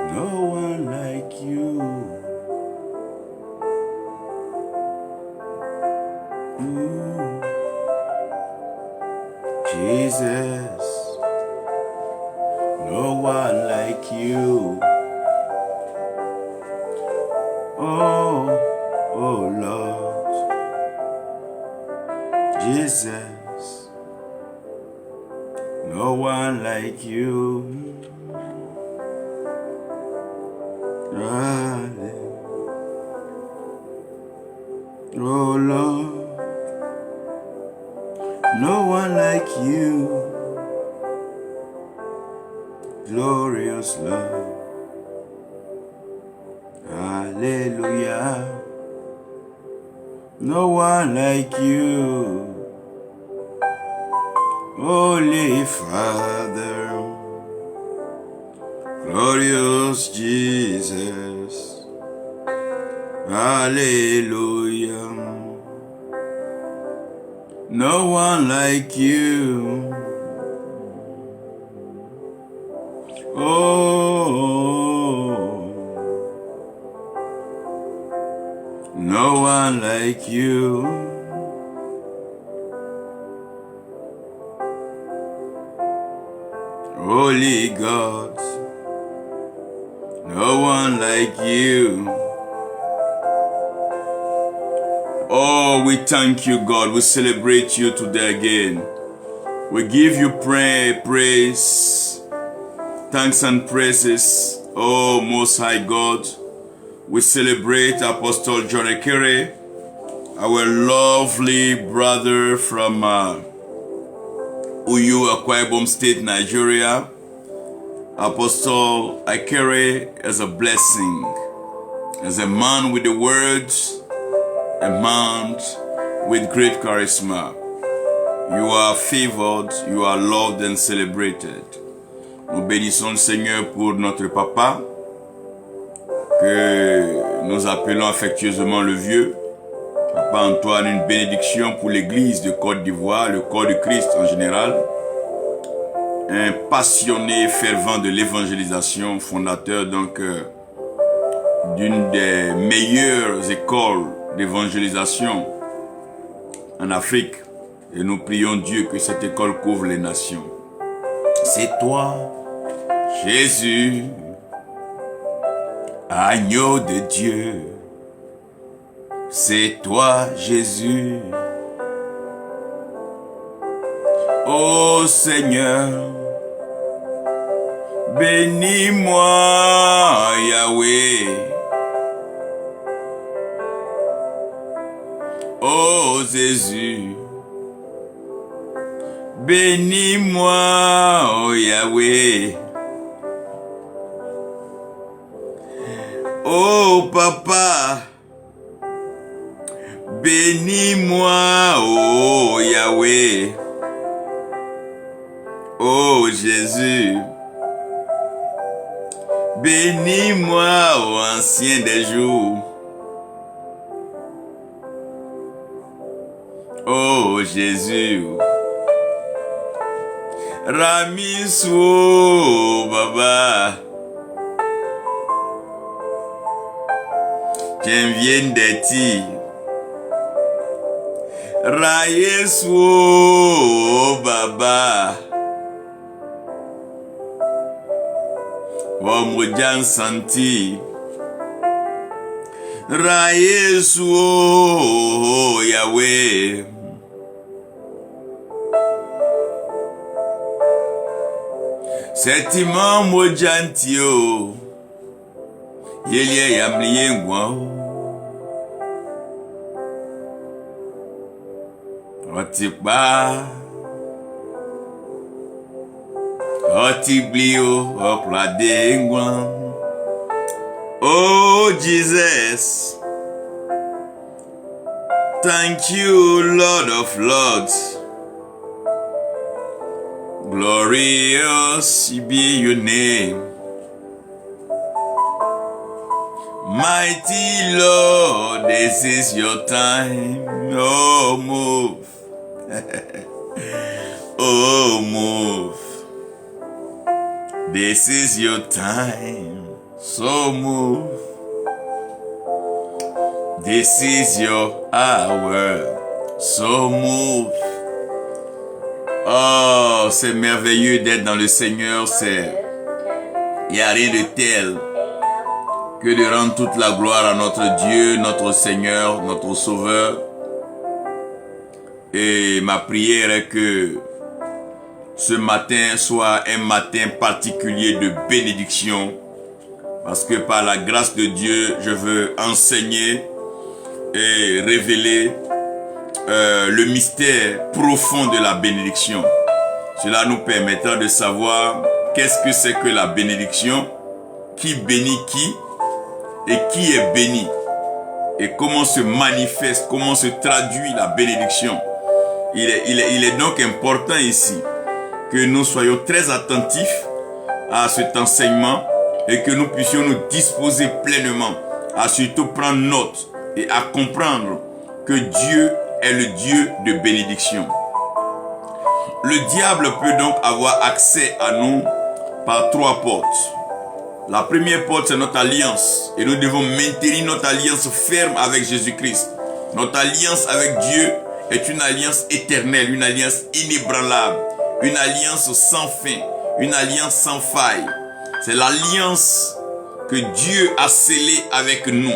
No one like you. Jesus, no one like you. Oh Lord, Jesus, no one like you. Oh Lord, no one like you. Glorious love. Hallelujah. No one like you. Holy Father, glorious Jesus. Hallelujah. No one like you. No one like you. Holy God, no one like you. Oh, we thank you, God. We celebrate you today again. We give you praise, thanks and praises. Oh, Most High God, we celebrate Apostle John Ekere, our lovely brother from Uyu, Akwa Ibom State, Nigeria. Apostle Ekere is a blessing, as a man with the words, a man with great charisma. You are favored, you are loved and celebrated. Nous bénissons le Seigneur pour notre papa, que nous appelons affectueusement le vieux. Papa Antoine, une bénédiction pour l'église de Côte d'Ivoire, le corps de Christ en général. Un passionné fervent de l'évangélisation, fondateur donc d'une des meilleures écoles d'évangélisation en Afrique. Et nous prions Dieu que cette école couvre les nations. C'est toi, Jésus, agneau de Dieu. C'est toi, Jésus. Ô Seigneur, bénis-moi, Yahweh. Ô Jésus, bénis-moi, oh Yahweh. Oh Papa, bénis-moi, oh Yahweh. Oh Jésus, bénis-moi, oh Ancien des jours. Oh Jésus, Ramisou Baba, qu'un vienne d'Eti, Raïsou Baba, Wamoujan Santi, Raïsou Yahweh. Cet imam mojantio, yelie yamliye ngwa. Otikba, otiblio, oplade ngwa. Oh Jesus, thank you, Lord of Lords. Glorious be your name. Mighty Lord, this is your time. Oh, move. Oh, move. This is your time. So move. This is your hour. So move. Oh, c'est merveilleux d'être dans le Seigneur. Il n'y a rien de tel que de rendre toute la gloire à notre Dieu, notre Seigneur, notre Sauveur. Et ma prière est que ce matin soit un matin particulier de bénédiction. Parce que par la grâce de Dieu, je veux enseigner et révéler le mystère profond de la bénédiction. Cela nous permettra de savoir qu'est-ce que c'est que la bénédiction, qui bénit qui et qui est béni. Et comment se manifeste, comment se traduit la bénédiction. Il est donc important ici que nous soyons très attentifs à cet enseignement et que nous puissions nous disposer pleinement à surtout prendre note et à comprendre que Dieu est le Dieu de bénédiction. Le diable peut donc avoir accès à nous par trois portes. La première porte, c'est notre alliance. Et nous devons maintenir notre alliance ferme avec Jésus-Christ. Notre alliance avec Dieu est une alliance éternelle, une alliance inébranlable, une alliance sans fin, une alliance sans faille. C'est l'alliance que Dieu a scellée avec nous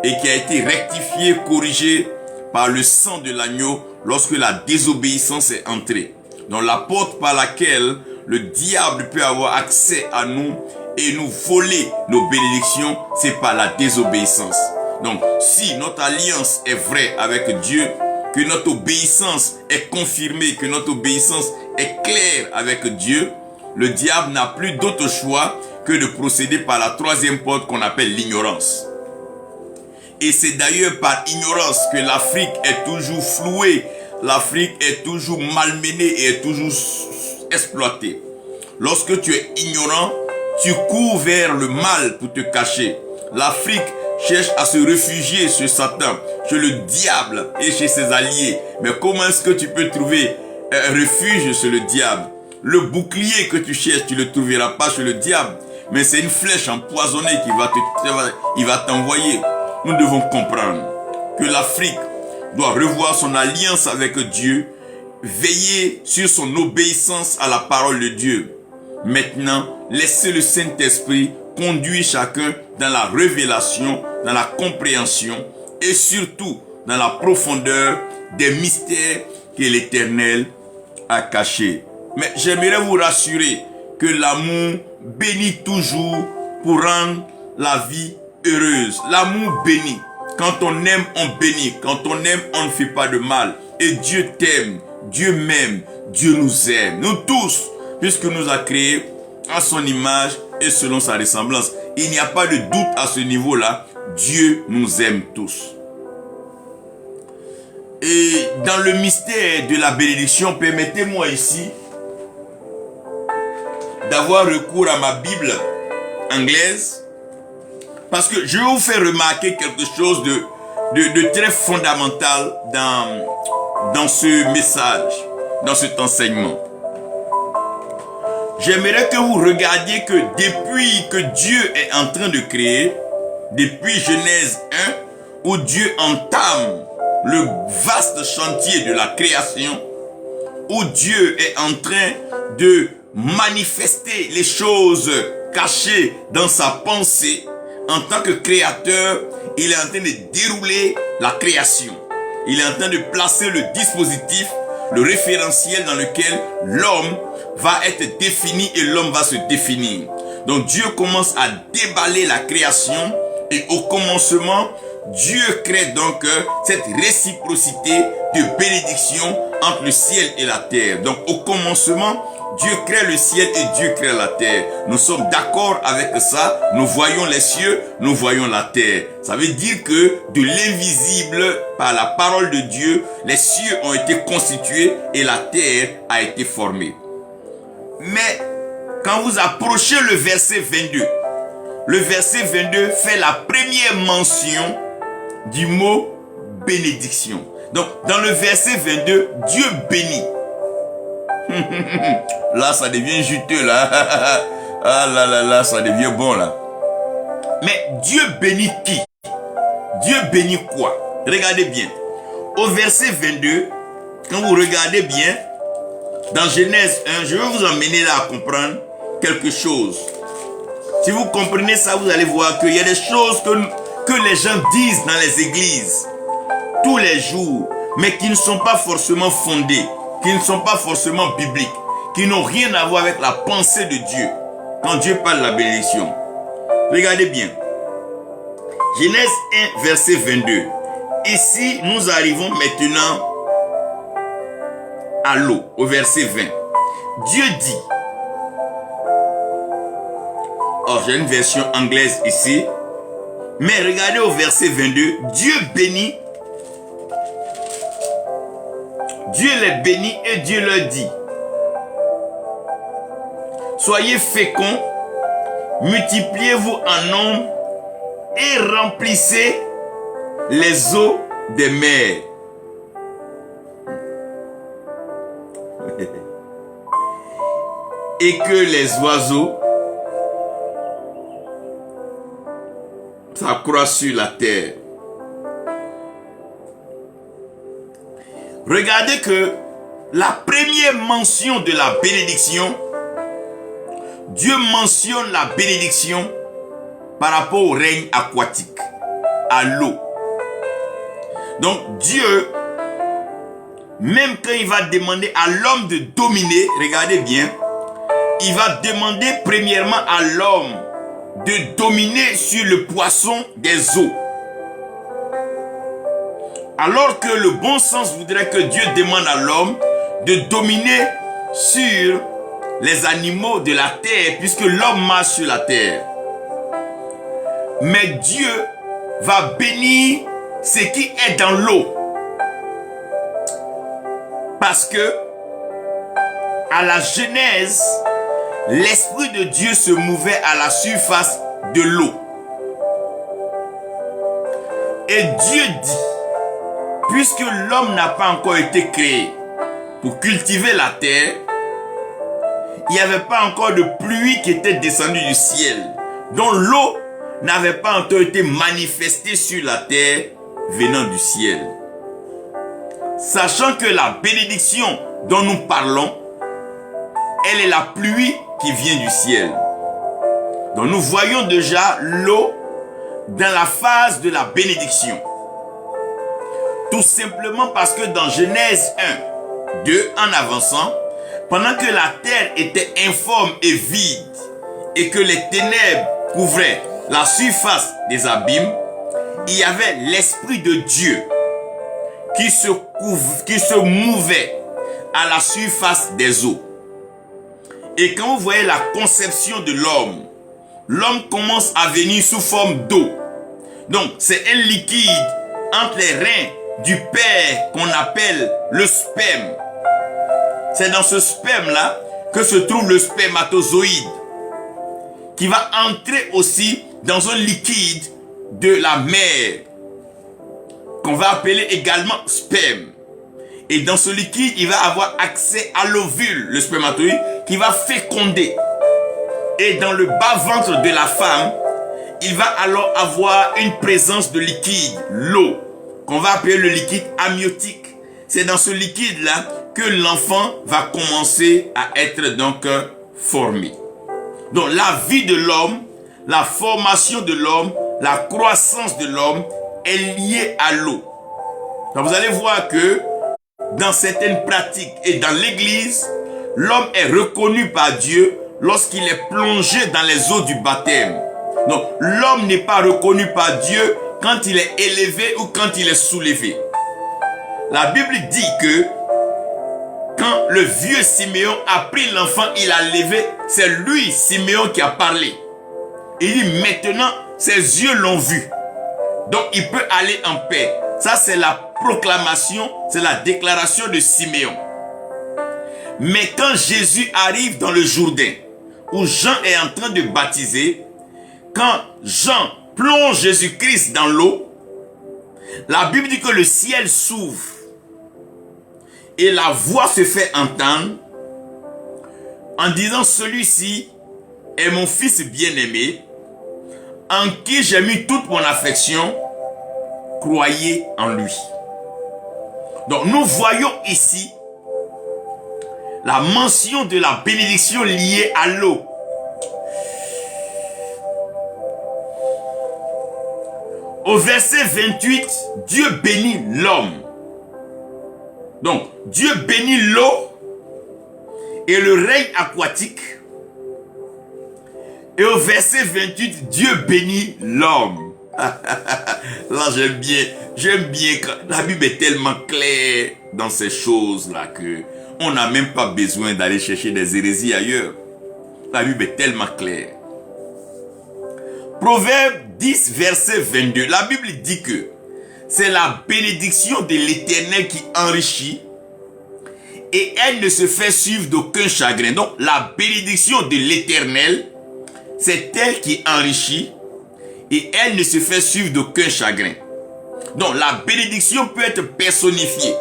et qui a été rectifiée, corrigée par le sang de l'agneau lorsque la désobéissance est entrée. Donc la porte par laquelle le diable peut avoir accès à nous et nous voler nos bénédictions, c'est par la désobéissance. Donc si notre alliance est vraie avec Dieu, que notre obéissance est confirmée, que notre obéissance est claire avec Dieu, le diable n'a plus d'autre choix que de procéder par la troisième porte qu'on appelle l'ignorance. Et c'est d'ailleurs par ignorance que l'Afrique est toujours flouée, l'Afrique est toujours malmenée et est toujours exploitée. Lorsque tu es ignorant, tu cours vers le mal pour te cacher. L'Afrique cherche à se réfugier chez Satan, chez le diable et chez ses alliés. Mais comment est-ce que tu peux trouver un refuge chez le diable? Le bouclier que tu cherches, tu ne le trouveras pas chez le diable. Mais c'est une flèche empoisonnée qui va t'envoyer. Nous devons comprendre que l'Afrique doit revoir son alliance avec Dieu, veiller sur son obéissance à la parole de Dieu. Maintenant, laissez le Saint-Esprit conduire chacun dans la révélation, dans la compréhension et surtout dans la profondeur des mystères que l'Éternel a cachés. Mais j'aimerais vous rassurer que l'amour bénit toujours pour rendre la vie heureuse. L'amour bénit. Quand on aime, on bénit. Quand on aime, on ne fait pas de mal. Et Dieu t'aime, Dieu m'aime, Dieu nous aime. Nous tous, puisque nous a créés à son image et selon sa ressemblance. Il n'y a pas de doute à ce niveau-là. Dieu nous aime tous. Et dans le mystère de la bénédiction, permettez-moi ici d'avoir recours à ma Bible anglaise, parce que je vais vous faire remarquer quelque chose de très fondamental dans ce message, dans cet enseignement. J'aimerais que vous regardiez que depuis que Dieu est en train de créer, depuis Genèse 1, où Dieu entame le vaste chantier de la création, où Dieu est en train de manifester les choses cachées dans sa pensée, en tant que créateur, il est en train de dérouler la création. Il est en train de placer le dispositif, le référentiel dans lequel l'homme va être défini et l'homme va se définir. Donc Dieu commence à déballer la création et au commencement, Dieu crée donc cette réciprocité de bénédiction entre le ciel et la terre. Donc au commencement, Dieu crée le ciel et Dieu crée la terre. Nous sommes d'accord avec ça. Nous voyons les cieux, nous voyons la terre. Ça veut dire que de l'invisible, par la parole de Dieu, les cieux ont été constitués et la terre a été formée. Mais quand vous approchez le verset 22, le verset 22 fait la première mention du mot bénédiction. Donc dans le verset 22, Dieu bénit. Là, ça devient juteux, là. Ah là là là, ça devient bon, là. Mais Dieu bénit qui? Dieu bénit quoi? Regardez bien. Au verset 22, quand vous regardez bien, dans Genèse 1, je vais vous emmener là à comprendre quelque chose. Si vous comprenez ça, vous allez voir qu'il y a des choses que les gens disent dans les églises tous les jours, mais qui ne sont pas forcément fondées, qui ne sont pas forcément bibliques, qui n'ont rien à voir avec la pensée de Dieu. Quand Dieu parle de la bénédiction. Regardez bien. Genèse 1, verset 22. Ici, nous arrivons maintenant à l'eau, au verset 20. Dieu dit, oh, j'ai une version anglaise ici, mais regardez au verset 22, Dieu bénit, Dieu les bénit et Dieu leur dit, soyez féconds, multipliez-vous en nombre et remplissez les eaux des mers. Et que les oiseaux s'accroissent sur la terre. Regardez que la première mention de la bénédiction, Dieu mentionne la bénédiction par rapport au règne aquatique, à l'eau. Donc Dieu, même quand il va demander à l'homme de dominer, regardez bien, il va demander premièrement à l'homme de dominer sur le poisson des eaux. Alors que le bon sens voudrait que Dieu demande à l'homme de dominer sur les animaux de la terre, puisque l'homme marche sur la terre. Mais Dieu va bénir ce qui est dans l'eau. Parce que à la Genèse, l'Esprit de Dieu se mouvait à la surface de l'eau. Et Dieu dit, puisque l'homme n'a pas encore été créé pour cultiver la terre, il n'y avait pas encore de pluie qui était descendue du ciel. Donc l'eau n'avait pas encore été manifestée sur la terre venant du ciel. Sachant que la bénédiction dont nous parlons, elle est la pluie qui vient du ciel. Donc nous voyons déjà l'eau dans la phase de la bénédiction. Tout simplement parce que dans Genèse 1, 2, en avançant, pendant que la terre était informe et vide et que les ténèbres couvraient la surface des abîmes, il y avait l'Esprit de Dieu qui se mouvait à la surface des eaux. Et quand vous voyez la conception de l'homme, l'homme commence à venir sous forme d'eau. Donc c'est un liquide entre les reins du Père qu'on appelle le sperme. C'est dans ce sperme-là que se trouve le spermatozoïde, qui va entrer aussi dans un liquide de la mer, qu'on va appeler également sperme. Et dans ce liquide, il va avoir accès à l'ovule, le spermatozoïde, qui va féconder. Et dans le bas-ventre de la femme, il va alors avoir une présence de liquide, l'eau, qu'on va appeler le liquide amniotique. C'est dans ce liquide-là que l'enfant va commencer à être donc formé. Donc la vie de l'homme, la formation de l'homme, la croissance de l'homme est liée à l'eau. Donc vous allez voir que dans certaines pratiques et dans l'église, l'homme est reconnu par Dieu lorsqu'il est plongé dans les eaux du baptême. Donc l'homme n'est pas reconnu par Dieu quand il est élevé ou quand il est soulevé. La Bible dit que quand le vieux Siméon a pris l'enfant, il a levé, c'est lui, Siméon, qui a parlé. Il dit maintenant, ses yeux l'ont vu. Donc il peut aller en paix. Ça c'est la proclamation, c'est la déclaration de Siméon. Mais quand Jésus arrive dans le Jourdain, où Jean est en train de baptiser, quand Jean plonge Jésus-Christ dans l'eau, la Bible dit que le ciel s'ouvre et la voix se fait entendre en disant celui-ci est mon fils bien-aimé, en qui j'ai mis toute mon affection, croyez en lui. Donc nous voyons ici la mention de la bénédiction liée à l'eau. Au verset 28, Dieu bénit l'homme. Donc, Dieu bénit l'eau et le règne aquatique. Et au verset 28, Dieu bénit l'homme. Là, j'aime bien quand la Bible est tellement claire dans ces choses-là que on n'a même pas besoin d'aller chercher des hérésies ailleurs. La Bible est tellement claire. Proverbe 10, verset 22. La Bible dit que c'est la bénédiction de l'Éternel qui enrichit et elle ne se fait suivre d'aucun chagrin. Donc, la bénédiction de l'Éternel, c'est elle qui enrichit et elle ne se fait suivre d'aucun chagrin. Donc, la bénédiction peut être personnifiée.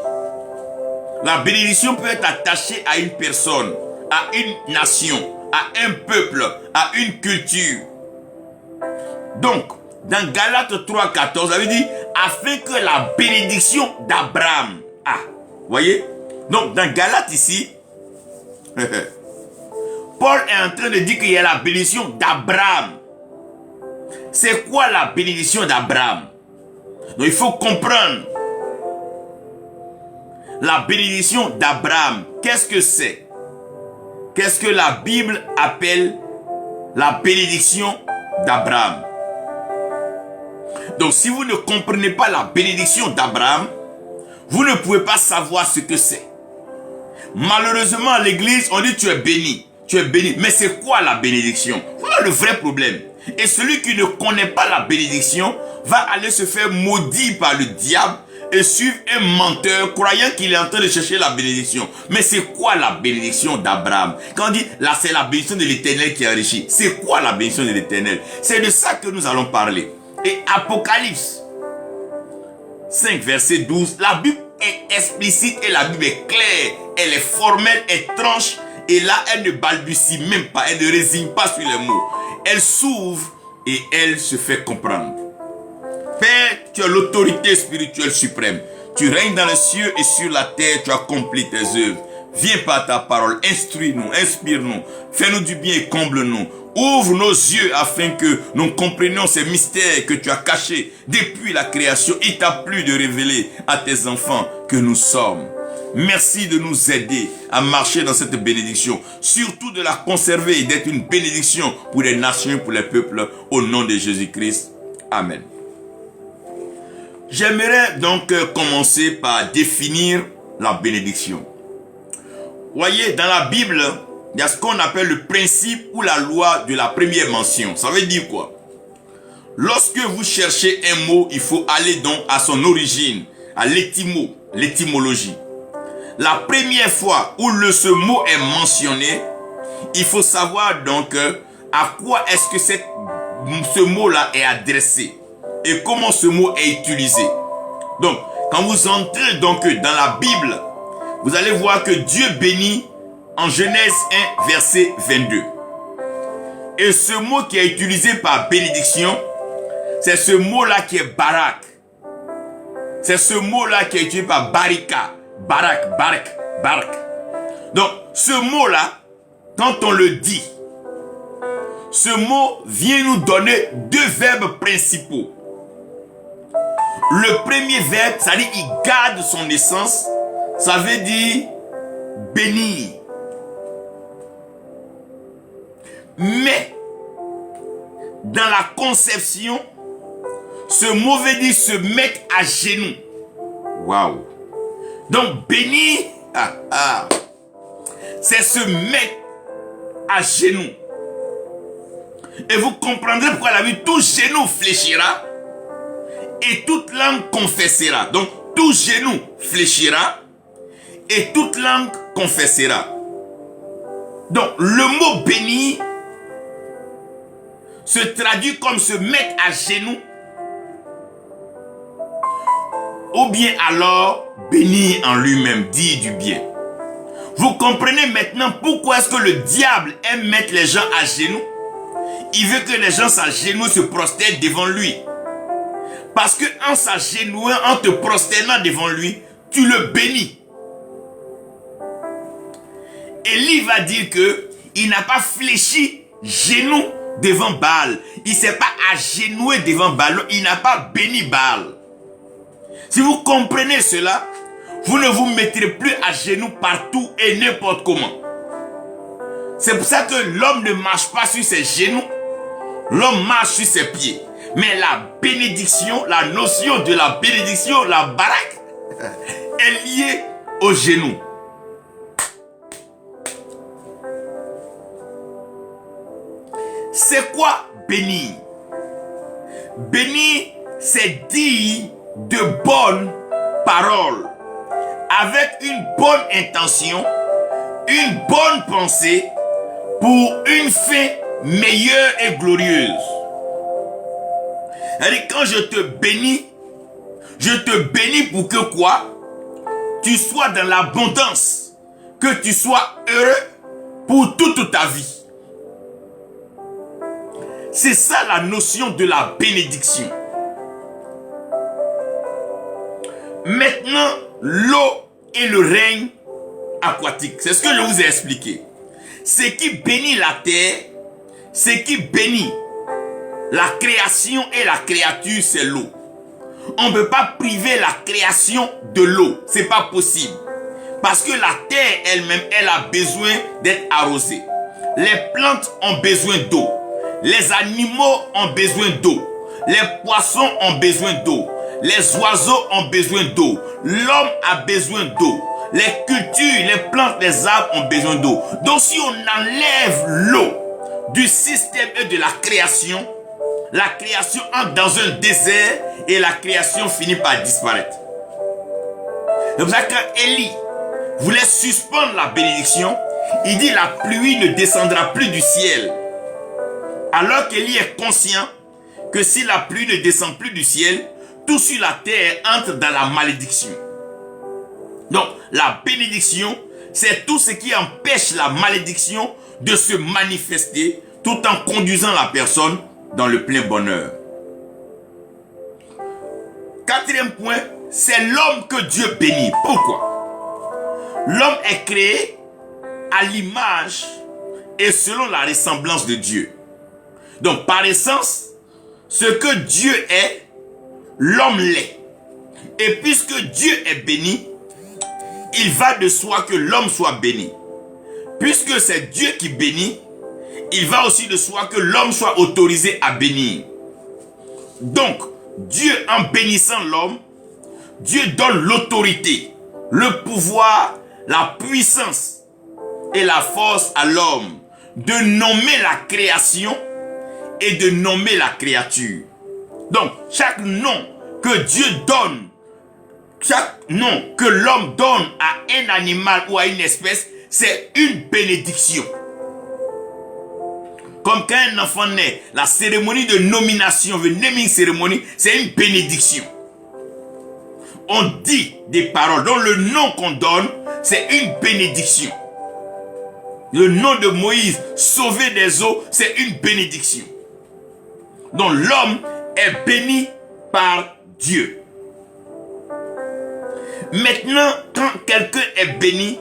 La bénédiction peut être attachée à une personne, à une nation, à un peuple, à une culture. Donc, dans Galates 3,14, ça veut dire, afin que la bénédiction d'Abraham, voyez? Donc, dans Galates ici, Paul est en train de dire qu'il y a la bénédiction d'Abraham. C'est quoi la bénédiction d'Abraham? Donc, il faut comprendre. La bénédiction d'Abraham, qu'est-ce que c'est? Qu'est-ce que la Bible appelle la bénédiction d'Abraham? Donc, si vous ne comprenez pas la bénédiction d'Abraham, vous ne pouvez pas savoir ce que c'est. Malheureusement, à l'église, on dit tu es béni. Tu es béni. Mais c'est quoi la bénédiction? Voilà le vrai problème. Et celui qui ne connaît pas la bénédiction va aller se faire maudire par le diable et suivre un menteur croyant qu'il est en train de chercher la bénédiction. Mais c'est quoi la bénédiction d'Abraham? Quand on dit là, c'est la bénédiction de l'Éternel qui enrichit. C'est quoi la bénédiction de l'Éternel? C'est de ça que nous allons parler. Et Apocalypse 5, verset 12, la Bible est explicite et la Bible est claire. Elle est formelle, elle tranche. Et là, elle ne balbutie même pas. Elle ne résigne pas sur les mots. Elle s'ouvre et elle se fait comprendre. Père, tu as l'autorité spirituelle suprême. Tu règnes dans les cieux et sur la terre. Tu accomplis tes œuvres. Viens par ta parole. Instruis-nous, inspire-nous. Fais-nous du bien et comble-nous. Ouvre nos yeux afin que nous comprenions ces mystères que tu as cachés depuis la création. Il t'a plu de révéler à tes enfants que nous sommes. Merci de nous aider à marcher dans cette bénédiction. Surtout de la conserver et d'être une bénédiction pour les nations, pour les peuples. Au nom de Jésus-Christ. Amen. J'aimerais donc commencer par définir la bénédiction. Voyez, dans la Bible, il y a ce qu'on appelle le principe ou la loi de la première mention. Ça veut dire quoi? Lorsque vous cherchez un mot, il faut aller donc à son origine, à l'étymologie. La première fois où ce mot est mentionné, il faut savoir donc à quoi est-ce que ce mot-là est adressé et comment ce mot est utilisé. Donc, quand vous entrez donc dans la Bible, vous allez voir que Dieu bénit en Genèse 1, verset 22. Et ce mot qui est utilisé par bénédiction, c'est ce mot-là qui est barak. C'est ce mot-là qui est utilisé par barika. Barak. Donc, ce mot-là, quand on le dit, ce mot vient nous donner deux verbes principaux. Le premier verbe, ça dit il garde son essence, ça veut dire bénir. Mais, dans la conception, ce mot veut dire se mettre à genoux. Waouh! Donc, bénir, c'est se mettre à genoux. Et vous comprendrez pourquoi la Bible, tout genou fléchira et toute langue confessera. Donc, tout genou fléchira et toute langue confessera. Donc, le mot bénir se traduit comme se mettre à genoux ou bien alors bénir en lui-même, dire du bien. Vous comprenez maintenant pourquoi est-ce que le diable aime mettre les gens à genoux? Il veut que les gens s'agenouillent, se prosternent devant lui. Parce que en s'agenouillant, en te prosternant devant lui, tu le bénis. Élie va dire que il n'a pas fléchi genou devant Baal. Il ne s'est pas agenouillé devant Baal. Il n'a pas béni Baal. Si vous comprenez cela, vous ne vous mettrez plus à genoux partout et n'importe comment. C'est pour ça que l'homme ne marche pas sur ses genoux. L'homme marche sur ses pieds. Mais la bénédiction, la notion de la bénédiction, la baraque, est liée aux genoux. C'est quoi bénir? Bénir, c'est dire de bonnes paroles, avec une bonne intention, une bonne pensée, pour une fin meilleure et glorieuse. C'est-à-dire, quand je te bénis pour que quoi? Tu sois dans l'abondance, que tu sois heureux pour toute ta vie. C'est ça la notion de la bénédiction. Maintenant, l'eau et le règne aquatique. C'est ce que je vous ai expliqué. Ce qui bénit la terre, ce qui bénit la création et la créature, c'est l'eau. On ne peut pas priver la création de l'eau. C'est pas possible. Parce que la terre elle-même, elle a besoin d'être arrosée. Les plantes ont besoin d'eau. Les animaux ont besoin d'eau. Les poissons ont besoin d'eau. Les oiseaux ont besoin d'eau. L'homme a besoin d'eau. Les cultures, les plantes, les arbres ont besoin d'eau. Donc si on enlève l'eau du système et de la création entre dans un désert et la création finit par disparaître. C'est pour ça que quand Élie voulait suspendre la bénédiction, il dit la pluie ne descendra plus du ciel. Alors qu'Élie est conscient que si la pluie ne descend plus du ciel, tout sur la terre entre dans la malédiction. Donc, la bénédiction, c'est tout ce qui empêche la malédiction de se manifester tout en conduisant la personne dans le plein bonheur. Quatrième point, c'est l'homme que Dieu bénit. Pourquoi? L'homme est créé à l'image et selon la ressemblance de Dieu. Donc, par essence, ce que Dieu est, l'homme l'est. Et puisque Dieu est béni, il va de soi que l'homme soit béni. Puisque c'est Dieu qui bénit, il va aussi de soi que l'homme soit autorisé à bénir. Donc, Dieu, en bénissant l'homme, Dieu donne l'autorité, le pouvoir, la puissance et la force à l'homme de nommer la création et de nommer la créature. Donc, chaque nom que Dieu donne, chaque nom que l'homme donne à un animal ou à une espèce, c'est une bénédiction. Comme quand un enfant naît, la cérémonie de nomination, le naming ceremony, c'est une bénédiction. On dit des paroles, donc le nom qu'on donne, c'est une bénédiction. Le nom de Moïse, sauver des eaux, c'est une bénédiction. Donc l'homme est béni par Dieu. Maintenant, quand quelqu'un est béni,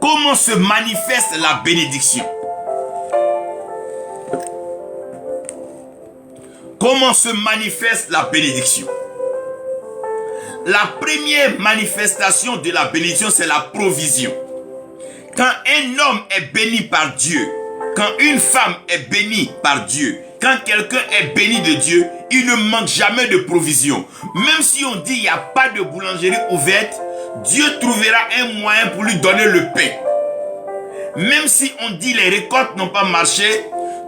comment se manifeste la bénédiction? Comment se manifeste la bénédiction? La première manifestation de la bénédiction, c'est la provision. Quand un homme est béni par Dieu, quand une femme est bénie par Dieu, quand quelqu'un est béni de Dieu, il ne manque jamais de provision. Même si on dit qu'il n'y a pas de boulangerie ouverte, Dieu trouvera un moyen pour lui donner le pain. Même si on dit les récoltes n'ont pas marché,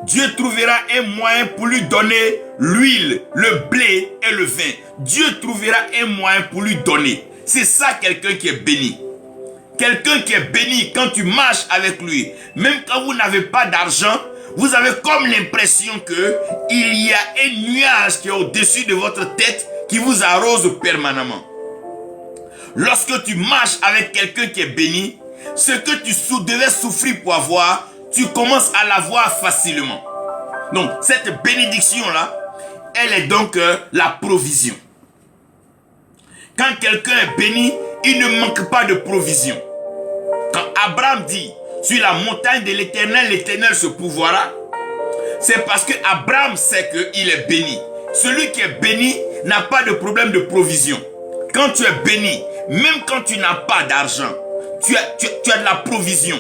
Dieu trouvera un moyen pour lui donner l'huile, le blé et le vin. Dieu trouvera un moyen pour lui donner. C'est ça quelqu'un qui est béni. Quelqu'un qui est béni, quand tu marches avec lui, même quand vous n'avez pas d'argent, vous avez comme l'impression qu'il y a un nuage qui est au-dessus de votre tête qui vous arrose permanemment. lorsque tu marches avec quelqu'un qui est béni, ce que tu devais souffrir pour avoir, tu commences à l'avoir facilement. Donc, cette bénédiction-là, elle est donc la provision. Quand quelqu'un est béni, il ne manque pas de provision. Quand Abraham dit, sur la montagne de l'Éternel, l'Éternel se pourvoira, c'est parce que Abraham sait qu'il est béni. Celui qui est béni n'a pas de problème de provision. Quand tu es béni, même quand tu n'as pas d'argent, tu as de la provision.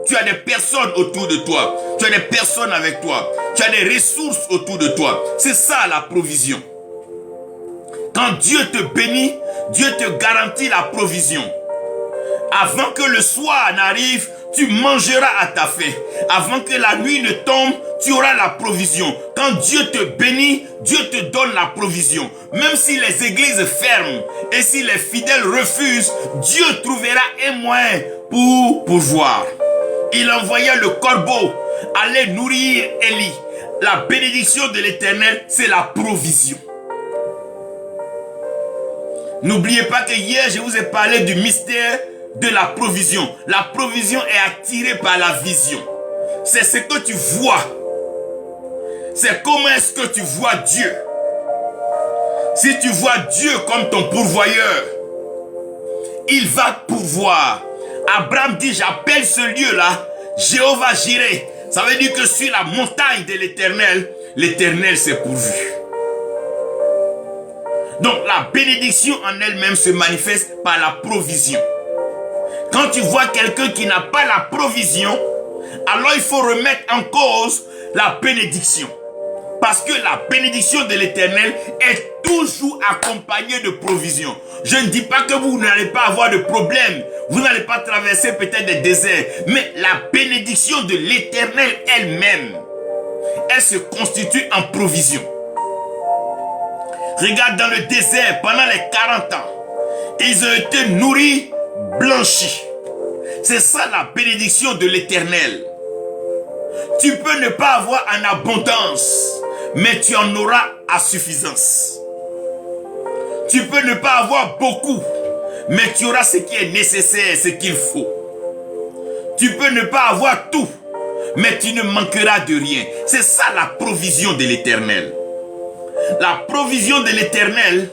Tu as des personnes autour de toi. Tu as des personnes avec toi. Tu as des ressources autour de toi. C'est ça la provision. Quand Dieu te bénit, Dieu te garantit la provision. Avant que le soir n'arrive, tu mangeras à ta faim. Avant que la nuit ne tombe, tu auras la provision. Quand Dieu te bénit, Dieu te donne la provision. Même si les églises ferment et si les fidèles refusent, Dieu trouvera un moyen pour pourvoir. Il envoya le corbeau aller nourrir Élie. La bénédiction de l'Éternel, c'est la provision. N'oubliez pas que hier, je vous ai parlé du mystère de la provision. La provision est attirée par la vision. C'est ce que tu vois. C'est comment est-ce que tu vois Dieu. Si tu vois Dieu comme ton pourvoyeur, il va pourvoir. Abraham dit, j'appelle ce lieu-là Jéhovah Jireh. Ça veut dire que sur la montagne de l'Éternel, l'Éternel s'est pourvu. Donc la bénédiction en elle-même se manifeste par la provision. Quand tu vois quelqu'un qui n'a pas la provision, alors il faut remettre en cause la bénédiction. Parce que la bénédiction de l'Éternel est toujours accompagnée de provision. Je ne dis pas que vous n'allez pas avoir de problème. Vous n'allez pas traverser peut-être des déserts. Mais la bénédiction de l'Éternel elle-même, elle se constitue en provision. Regarde dans le désert, pendant les 40 ans, ils ont été nourris, blanchis. C'est ça la bénédiction de l'Éternel. Tu peux ne pas avoir en abondance, mais tu en auras à suffisance. Tu peux ne pas avoir beaucoup, mais tu auras ce qui est nécessaire, ce qu'il faut. Tu peux ne pas avoir tout, mais tu ne manqueras de rien. C'est ça la provision de l'Éternel. La provision de l'Éternel,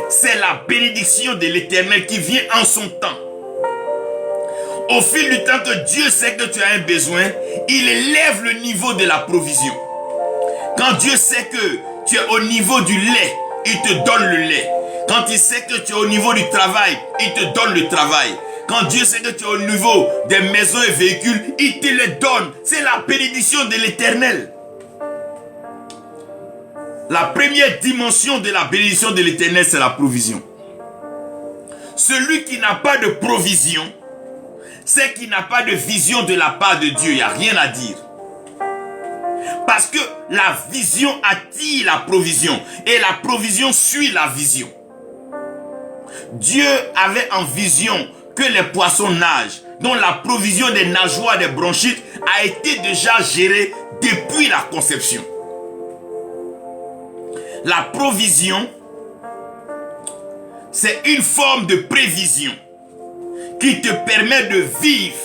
c'est la bénédiction de l'Éternel qui vient en son temps. Au fil du temps que Dieu sait que tu as un besoin, il élève le niveau de la provision. Quand Dieu sait que tu es au niveau du lait, il te donne le lait. Quand il sait que tu es au niveau du travail, il te donne le travail. Quand Dieu sait que tu es au niveau des maisons et véhicules, il te les donne. C'est la bénédiction de l'Éternel. La première dimension de la bénédiction de l'Éternel, c'est la provision. Celui qui n'a pas de provision, c'est qu'il n'a pas de vision de la part de Dieu. Il n'y a rien à dire. Parce que la vision attire la provision. Et la provision suit la vision. Dieu avait en vision que les poissons nagent, dont la provision des nageoires des bronchites a été déjà gérée depuis la conception. La provision, c'est une forme de prévision qui te permet de vivre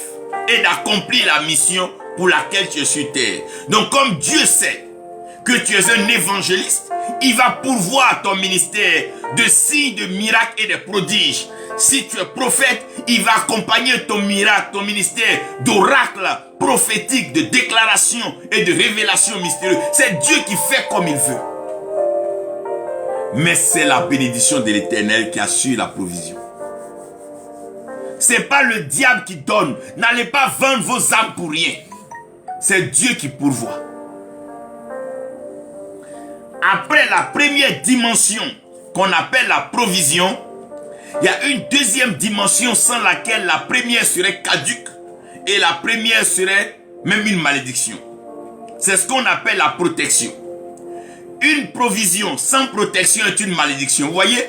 et d'accomplir la mission pour laquelle tu es sur terre. Donc comme Dieu sait que tu es un évangéliste, il va pourvoir ton ministère de signes, de miracles et de prodiges. Si tu es prophète, il va accompagner ton miracle, ton ministère d'oracles prophétiques, de déclarations et de révélations mystérieuses. C'est Dieu qui fait comme il veut. Mais c'est la bénédiction de l'Éternel qui assure la provision. C'est pas le diable qui donne. N'allez pas vendre vos âmes pour rien. C'est Dieu qui pourvoit. Après la première dimension qu'on appelle la provision, il y a une deuxième dimension sans laquelle la première serait caduque et la première serait même une malédiction. C'est ce qu'on appelle la protection. Une provision sans protection est une malédiction. Vous voyez,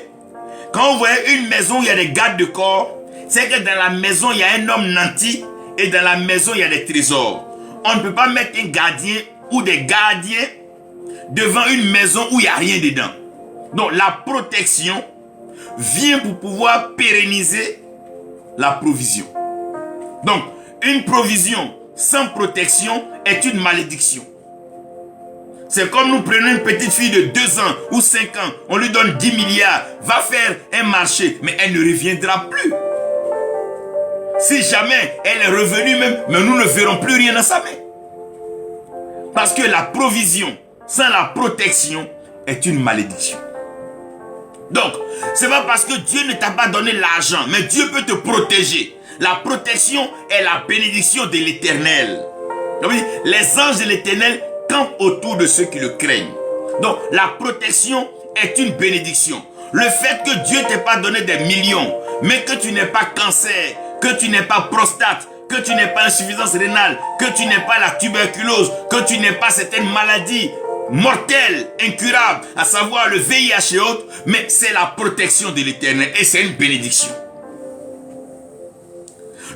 quand vous voyez une maison où il y a des gardes de corps, c'est que dans la maison, il y a un homme nanti et dans la maison, il y a des trésors. On ne peut pas mettre un gardien ou des gardiens devant une maison où il n'y a rien dedans. Donc la protection vient pour pouvoir pérenniser la provision. Donc, une provision sans protection est une malédiction. C'est comme nous prenons une petite fille de 2 ans ou 5 ans, on lui donne 10 milliards, va faire un marché, mais elle ne reviendra plus. Si jamais elle est revenue même, mais nous ne verrons plus rien dans sa main. Parce que la provision sans la protection est une malédiction. Donc, c'est pas parce que Dieu ne t'a pas donné l'argent, mais Dieu peut te protéger. La protection est la bénédiction de l'Éternel. Les anges de l'Éternel campent autour de ceux qui le craignent. Donc, la protection est une bénédiction. Le fait que Dieu t'ait pas donné des millions, mais que tu n'aies pas cancer, que tu n'aies pas prostate, que tu n'aies pas insuffisance rénale, que tu n'aies pas la tuberculose, que tu n'aies pas certaines maladies mortelles, incurables, à savoir le VIH et autres, mais c'est la protection de l'Éternel et c'est une bénédiction.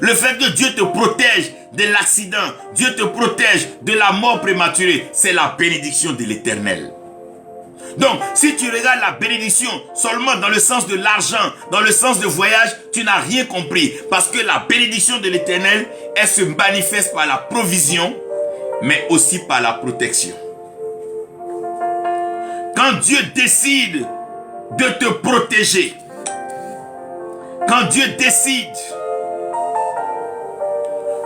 Le fait que Dieu te protège de l'accident, Dieu te protège de la mort prématurée, c'est la bénédiction de l'Éternel. Donc, si tu regardes la bénédiction seulement dans le sens de l'argent, dans le sens de voyage, tu n'as rien compris. Parce que la bénédiction de l'Éternel, elle se manifeste par la provision, mais aussi par la protection. Quand Dieu décide de te protéger, quand Dieu décide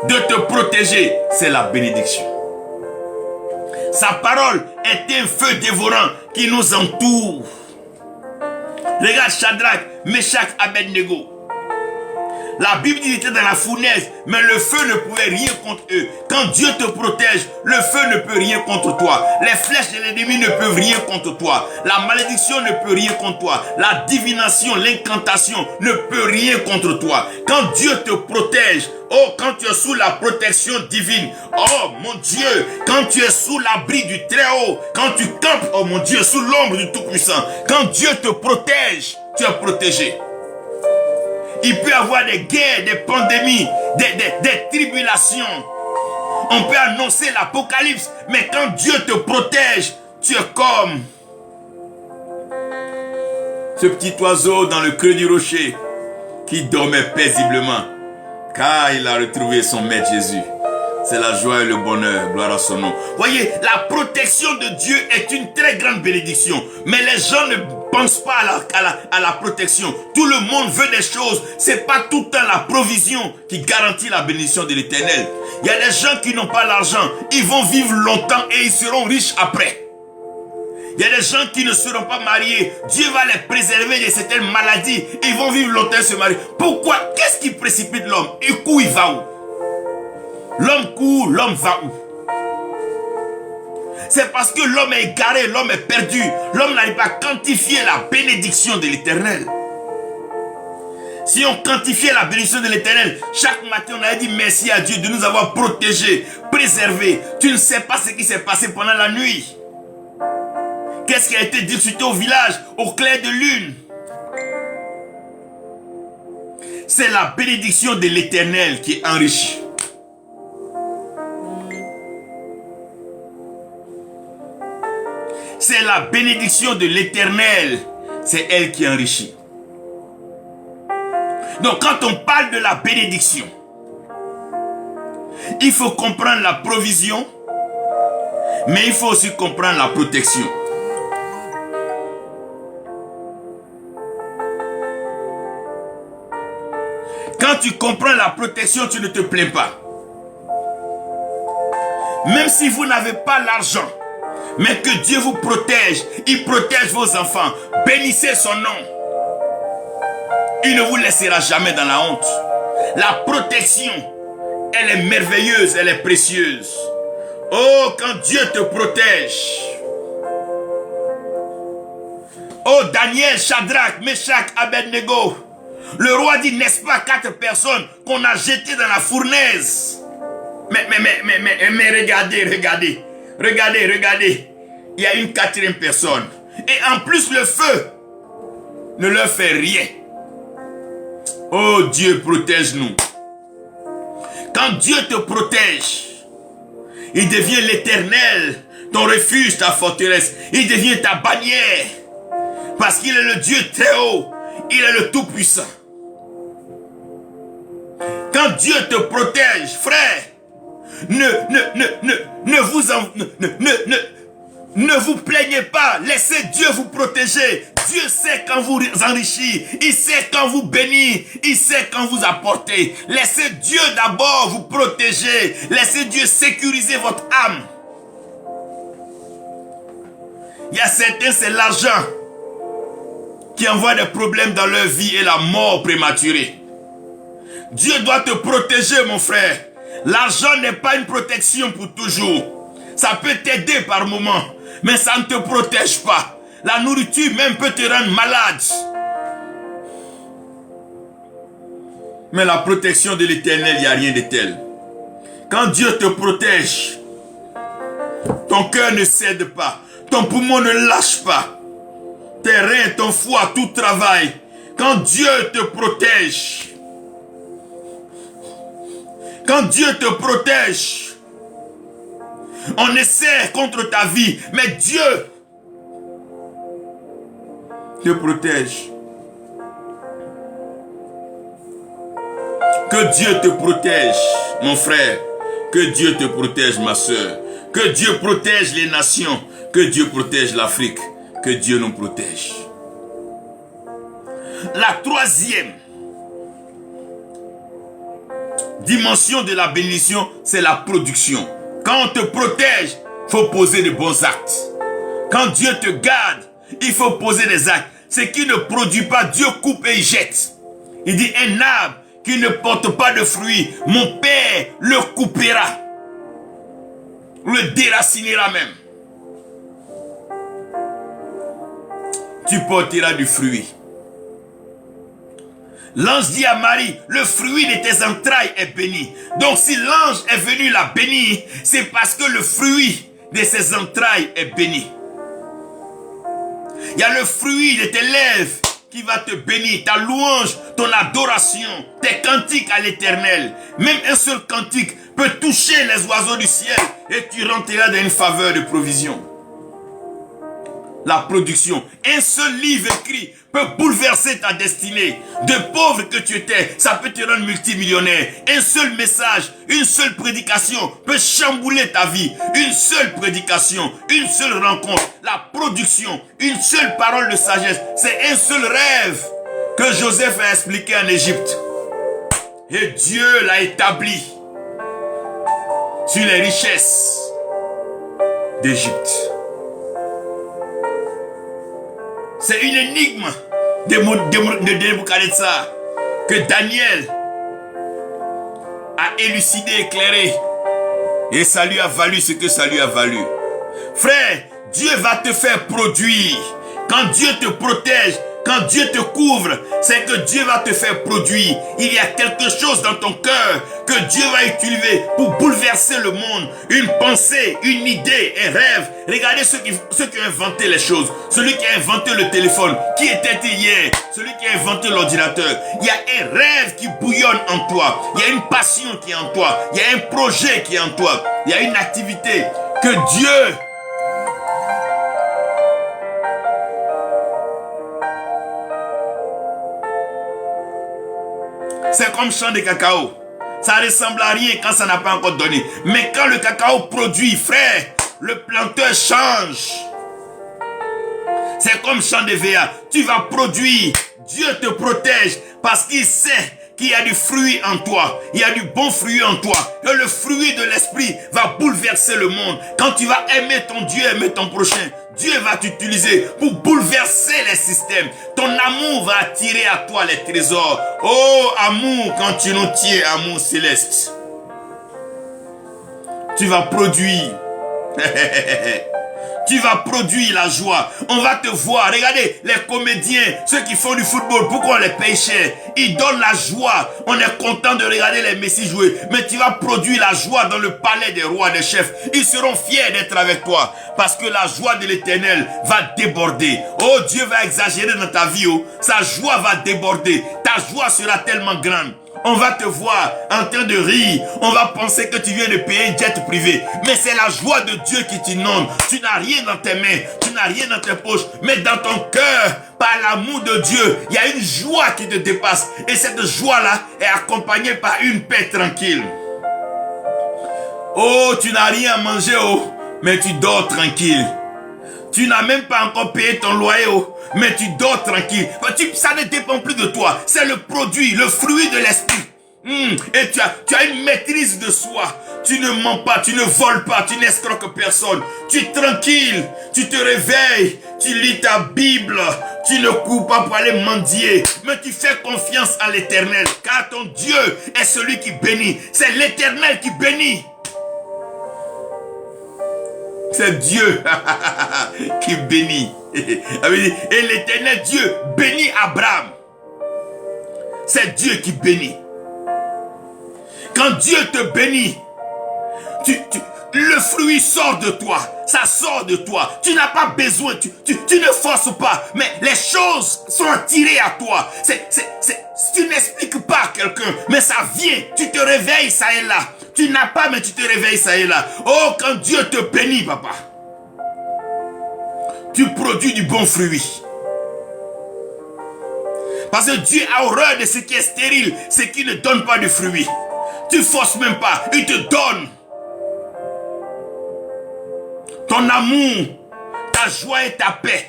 de te protéger, c'est la bénédiction. Sa parole est un feu dévorant qui nous entoure. Regarde Shadrach, Meshach, Abednego. La Bible dit qu'ils étaient dans la fournaise, mais le feu ne pouvait rien contre eux. Quand Dieu te protège, le feu ne peut rien contre toi. Les flèches de l'ennemi ne peuvent rien contre toi. La malédiction ne peut rien contre toi. La divination, l'incantation ne peut rien contre toi. Quand Dieu te protège, oh, quand tu es sous la protection divine, oh mon Dieu, quand tu es sous l'abri du Très-Haut, quand tu campes, oh mon Dieu, sous l'ombre du Tout-Puissant, quand Dieu te protège, tu es protégé. Il peut y avoir des guerres, des pandémies, des tribulations. On peut annoncer l'apocalypse, mais quand Dieu te protège, tu es comme ce petit oiseau dans le creux du rocher qui dormait paisiblement, car il a retrouvé son maître Jésus. C'est la joie et le bonheur, gloire à son nom. Voyez, la protection de Dieu est une très grande bénédiction. Mais les gens ne pensent pas à la protection. Tout le monde veut des choses. C'est pas tout le temps la provision qui garantit la bénédiction de l'Éternel. Il y a des gens qui n'ont pas l'argent. Ils vont vivre longtemps et ils seront riches après. Il y a des gens qui ne seront pas mariés. Dieu va les préserver de certaines maladies. Ils vont vivre longtemps et se marier. Pourquoi? Qu'est-ce qui précipite l'homme? Et où il va où? L'homme court, l'homme va où? C'est parce que l'homme est égaré, l'homme est perdu. L'homme n'arrive pas à quantifier la bénédiction de l'Éternel. Si on quantifiait la bénédiction de l'Éternel, chaque matin on a dit merci à Dieu de nous avoir protégés, préservés. Tu ne sais pas ce qui s'est passé pendant la nuit. Qu'est-ce qui a été discuté au village, au clair de lune? C'est la bénédiction de l'Éternel qui enrichit. C'est la bénédiction de l'Éternel. C'est elle qui enrichit. Donc quand on parle de la bénédiction, il faut comprendre la provision, mais il faut aussi comprendre la protection. Quand tu comprends la protection, tu ne te plains pas. Même si vous n'avez pas l'argent, mais que Dieu vous protège, il protège vos enfants. Bénissez son nom. Il ne vous laissera jamais dans la honte. La protection, elle est merveilleuse, elle est précieuse. Oh, quand Dieu te protège. Oh, Daniel, Shadrach, Meshach, Abednego. Le roi dit, n'est-ce pas 4 personnes qu'on a jetées dans la fournaise? Mais regardez. Regardez. Il y a une 4e personne. Et en plus, le feu ne leur fait rien. Oh Dieu, protège-nous. Quand Dieu te protège, il devient l'Éternel, ton refuge, ta forteresse. Il devient ta bannière. Parce qu'il est le Dieu très haut. il est le Tout-Puissant. Quand Dieu te protège, frère, ne vous plaignez pas. Laissez Dieu vous protéger. Dieu sait quand vous enrichir. Il sait quand vous bénir. Il sait quand vous apporter. Laissez Dieu d'abord vous protéger. Laissez Dieu sécuriser votre âme. Il y a certains, c'est l'argent qui envoie des problèmes dans leur vie et la mort prématurée. Dieu doit te protéger, mon frère. L'argent n'est pas une protection pour toujours. Ça peut t'aider par moment, mais ça ne te protège pas. La nourriture même peut te rendre malade. Mais la protection de l'Éternel, il n'y a rien de tel. Quand Dieu te protège, ton cœur ne cède pas. Ton poumon ne lâche pas. Tes reins, ton foie, tout travaille. Quand Dieu te protège, quand Dieu te protège, on essaie contre ta vie, mais Dieu te protège. Que Dieu te protège, mon frère. Que Dieu te protège, ma soeur. Que Dieu protège les nations. Que Dieu protège l'Afrique. Que Dieu nous protège. La troisième dimension de la bénédiction, c'est la production. Quand on te protège, il faut poser de bons actes. Quand Dieu te garde, il faut poser des actes. Ce qui ne produit pas, Dieu coupe et il jette. Il dit, un arbre qui ne porte pas de fruits, mon Père le coupera. Le déracinera même. Tu porteras du fruit. L'ange dit à Marie, le fruit de tes entrailles est béni. Donc si l'ange est venu la bénir, c'est parce que le fruit de ses entrailles est béni. Il y a le fruit de tes lèvres qui va te bénir, ta louange, ton adoration, tes cantiques à l'Éternel. Même un seul cantique peut toucher les oiseaux du ciel et tu rentreras dans une faveur de provision. La production. Un seul livre écrit peut bouleverser ta destinée. De pauvre que tu étais, ça peut te rendre multimillionnaire. Un seul message, une seule prédication peut chambouler ta vie. Une seule prédication, une seule rencontre, la production, une seule parole de sagesse. C'est un seul rêve que Joseph a expliqué en Égypte. Et Dieu l'a établi sur les richesses d'Égypte. C'est une énigme de Nebuchadnezzar que Daniel a élucidé, éclairé. Et ça lui a valu ce que ça lui a valu. Frère, Dieu va te faire produire. Quand Dieu te protège, quand Dieu te couvre, c'est que Dieu va te faire produire. Il y a quelque chose dans ton cœur que Dieu va utiliser pour bouleverser le monde. Une pensée, une idée, un rêve. Regardez ceux qui ont inventé les choses. Celui qui a inventé le téléphone, qui était-il hier? Celui qui a inventé l'ordinateur. Il y a un rêve qui bouillonne en toi. Il y a une passion qui est en toi. Il y a un projet qui est en toi. Il y a une activité que Dieu c'est comme champ de cacao. Ça ressemble à rien quand ça n'a pas encore donné. Mais quand le cacao produit, frère, le planteur change. C'est comme champ de VA. Tu vas produire. Dieu te protège parce qu'il sait qu'il y a du fruit en toi. Il y a du bon fruit en toi. Et le fruit de l'esprit va bouleverser le monde. Quand tu vas aimer ton Dieu, aimer ton prochain, Dieu va t'utiliser pour bouleverser les systèmes. Ton amour va attirer à toi les trésors. Oh, amour, quand tu nous tiens, amour céleste. Tu vas produire. Tu vas produire la joie. On va te voir. Regardez, les comédiens, ceux qui font du football, pourquoi on les paye cher? Ils donnent la joie. On est content de regarder les Messi jouer. Mais tu vas produire la joie dans le palais des rois, des chefs. Ils seront fiers d'être avec toi. Parce que la joie de l'Éternel va déborder. Oh, Dieu va exagérer dans ta vie. Oh. Sa joie va déborder. Ta joie sera tellement grande. On va te voir en train de rire. On va penser que tu viens de payer un jet privé. Mais c'est la joie de Dieu qui t'inonde. Tu n'as rien dans tes mains. Tu n'as rien dans tes poches. Mais dans ton cœur, par l'amour de Dieu, il y a une joie qui te dépasse. Et cette joie-là est accompagnée par une paix tranquille. Oh, tu n'as rien à manger, oh, mais tu dors tranquille. Tu n'as même pas encore payé ton loyer, oh, mais tu dors tranquille. Ça ne dépend plus de toi. C'est le produit, le fruit de l'esprit. Et tu as une maîtrise de soi. Tu ne mens pas, tu ne voles pas, tu n'escroques personne. Tu es tranquille, tu te réveilles, tu lis ta Bible. Tu ne cours pas pour aller mendier, mais tu fais confiance à l'Éternel. Car ton Dieu est celui qui bénit. C'est l'Éternel qui bénit. C'est Dieu qui bénit. Et l'Éternel Dieu bénit Abraham. C'est Dieu qui bénit. Quand Dieu te bénit, le fruit sort de toi. Ça sort de toi. Tu n'as pas besoin. Tu ne forces pas. Mais les choses sont attirées à toi. Tu n'expliques pas à quelqu'un. Mais ça vient. Tu te réveilles, ça est là. Tu n'as pas, mais tu te réveilles, ça est là. Oh, quand Dieu te bénit, papa, tu produis du bon fruit. Parce que Dieu a horreur de ce qui est stérile, ce qui ne donne pas de fruit. Tu forces même pas, il te donne. Ton amour, ta joie et ta paix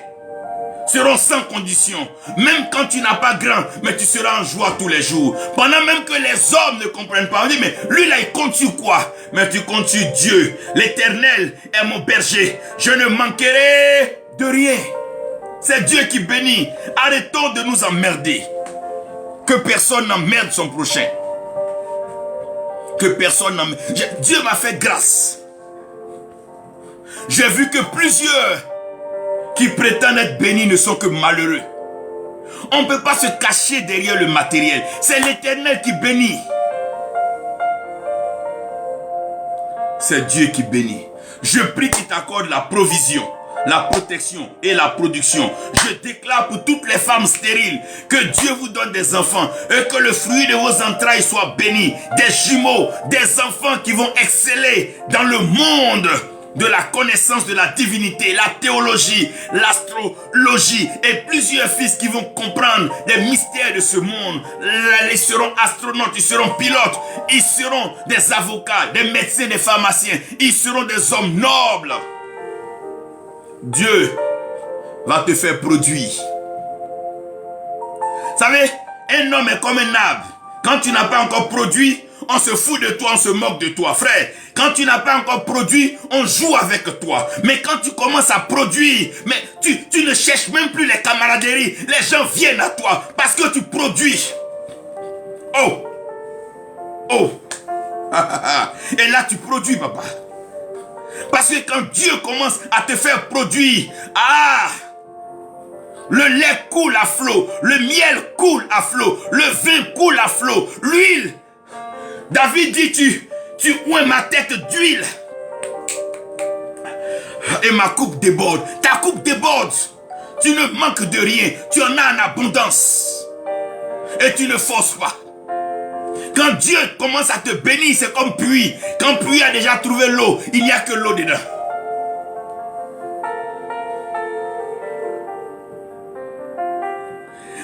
seront sans condition. Même quand tu n'as pas grand, mais tu seras en joie tous les jours. Pendant même que les hommes ne comprennent pas. On dit, mais lui là, il compte sur quoi? Mais tu comptes sur Dieu. L'Éternel est mon berger. Je ne manquerai de rien. C'est Dieu qui bénit. Arrêtons de nous emmerder. Que personne n'emmerde son prochain. Que personne n'emmerde. Dieu m'a fait grâce. J'ai vu que plusieurs qui prétendent être bénis ne sont que malheureux. On ne peut pas se cacher derrière le matériel. C'est l'Éternel qui bénit. C'est Dieu qui bénit. Je prie qu'il t'accorde la provision, la protection et la production. Je déclare pour toutes les femmes stériles que Dieu vous donne des enfants et que le fruit de vos entrailles soit béni. Des jumeaux, des enfants qui vont exceller dans le monde de la connaissance de la divinité, la théologie, l'astrologie et plusieurs fils qui vont comprendre les mystères de ce monde. Ils seront astronautes, ils seront pilotes, ils seront des avocats, des médecins, des pharmaciens, ils seront des hommes nobles. Dieu va te faire produire. Vous savez, un homme est comme un arbre. Quand tu n'as pas encore produit, on se fout de toi, on se moque de toi. Frère, quand tu n'as pas encore produit, on joue avec toi. Mais quand tu commences à produire, mais tu ne cherches même plus les camaraderies. Les gens viennent à toi parce que tu produis. Oh! Oh! Et là, tu produis, papa. Parce que quand Dieu commence à te faire produire, le lait coule à flot, le miel coule à flot, le vin coule à flot, l'huile. David dit, tu oins ma tête d'huile. Et ma coupe déborde. Ta coupe déborde. Tu ne manques de rien. Tu en as en abondance. Et tu ne forces pas. Quand Dieu commence à te bénir, c'est comme puits. Quand puits a déjà trouvé l'eau, il n'y a que l'eau dedans.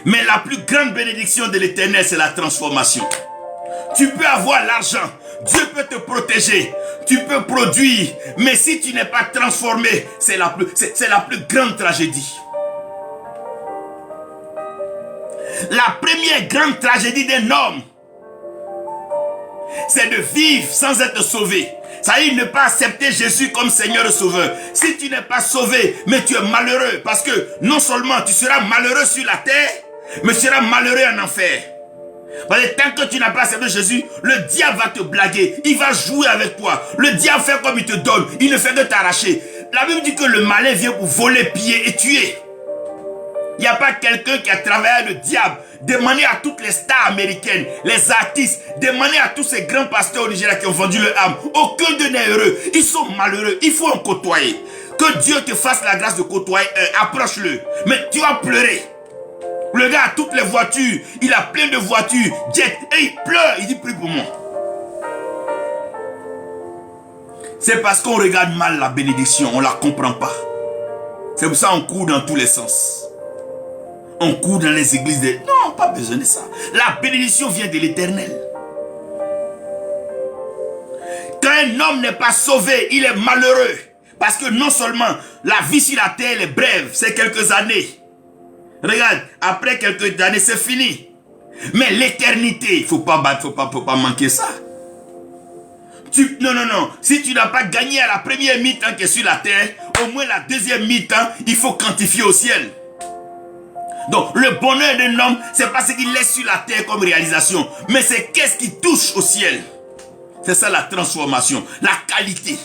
Mais la plus grande bénédiction de l'Éternel, c'est la transformation. Tu peux avoir l'argent, Dieu peut te protéger, tu peux produire, mais si tu n'es pas transformé, c'est la plus grande tragédie. La première grande tragédie d'un homme, c'est de vivre sans être sauvé. Ça veut dire ne pas accepter Jésus comme Seigneur et Sauveur. Si tu n'es pas sauvé, mais tu es malheureux, parce que non seulement tu seras malheureux sur la terre, mais tu seras malheureux en enfer. Parce que tant que tu n'as pas accepté Jésus, le diable va te blaguer. Il va jouer avec toi. Le diable fait comme il te donne. Il ne fait que t'arracher. La Bible dit que le malin vient pour voler, piller et tuer. Il n'y a pas quelqu'un qui a travaillé avec le diable. Demandez à toutes les stars américaines, les artistes, demandez à tous ces grands pasteurs au Nigeria qui ont vendu leur âme. Aucun d'eux n'est heureux. Ils sont malheureux. Il faut en côtoyer. Que Dieu te fasse la grâce de côtoyer un. Approche-le. Mais tu vas pleurer. Le gars a toutes les voitures, il a plein de voitures, jet, et il pleure, il dit prie pour moi. C'est parce qu'on regarde mal la bénédiction, on ne la comprend pas. C'est pour ça qu'on court dans tous les sens. On court dans les églises. Non, pas besoin de ça. La bénédiction vient de l'Éternel. Quand un homme n'est pas sauvé, il est malheureux. Parce que non seulement la vie sur la terre est brève, c'est quelques années. Regarde, après quelques années, c'est fini. Mais l'éternité, il ne faut pas manquer ça. Non. Si tu n'as pas gagné à la première mi-temps qui est sur la terre, au moins la deuxième mi-temps, il faut quantifier au ciel. Donc, le bonheur d'un homme, c'est pas ce qu'il laisse sur la terre comme réalisation, mais c'est qu'est-ce qui touche au ciel. C'est ça la transformation, la qualité.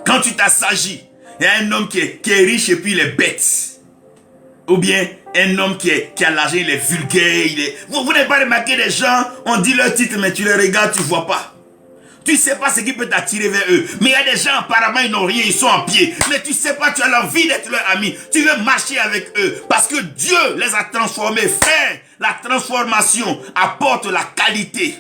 Quand tu t'assagis, il y a un homme qui est riche et puis il est bête. Ou bien un homme qui a l'argent, il est vulgaire. Vous n'avez pas remarqué des gens, on dit leur titre, mais tu les regardes, tu ne vois pas. Tu ne sais pas ce qui peut t'attirer vers eux. Mais il y a des gens, apparemment, ils n'ont rien, ils sont en pied. Mais tu ne sais pas, tu as l'envie d'être leur ami. Tu veux marcher avec eux. Parce que Dieu les a transformés. Frère, la transformation apporte la qualité.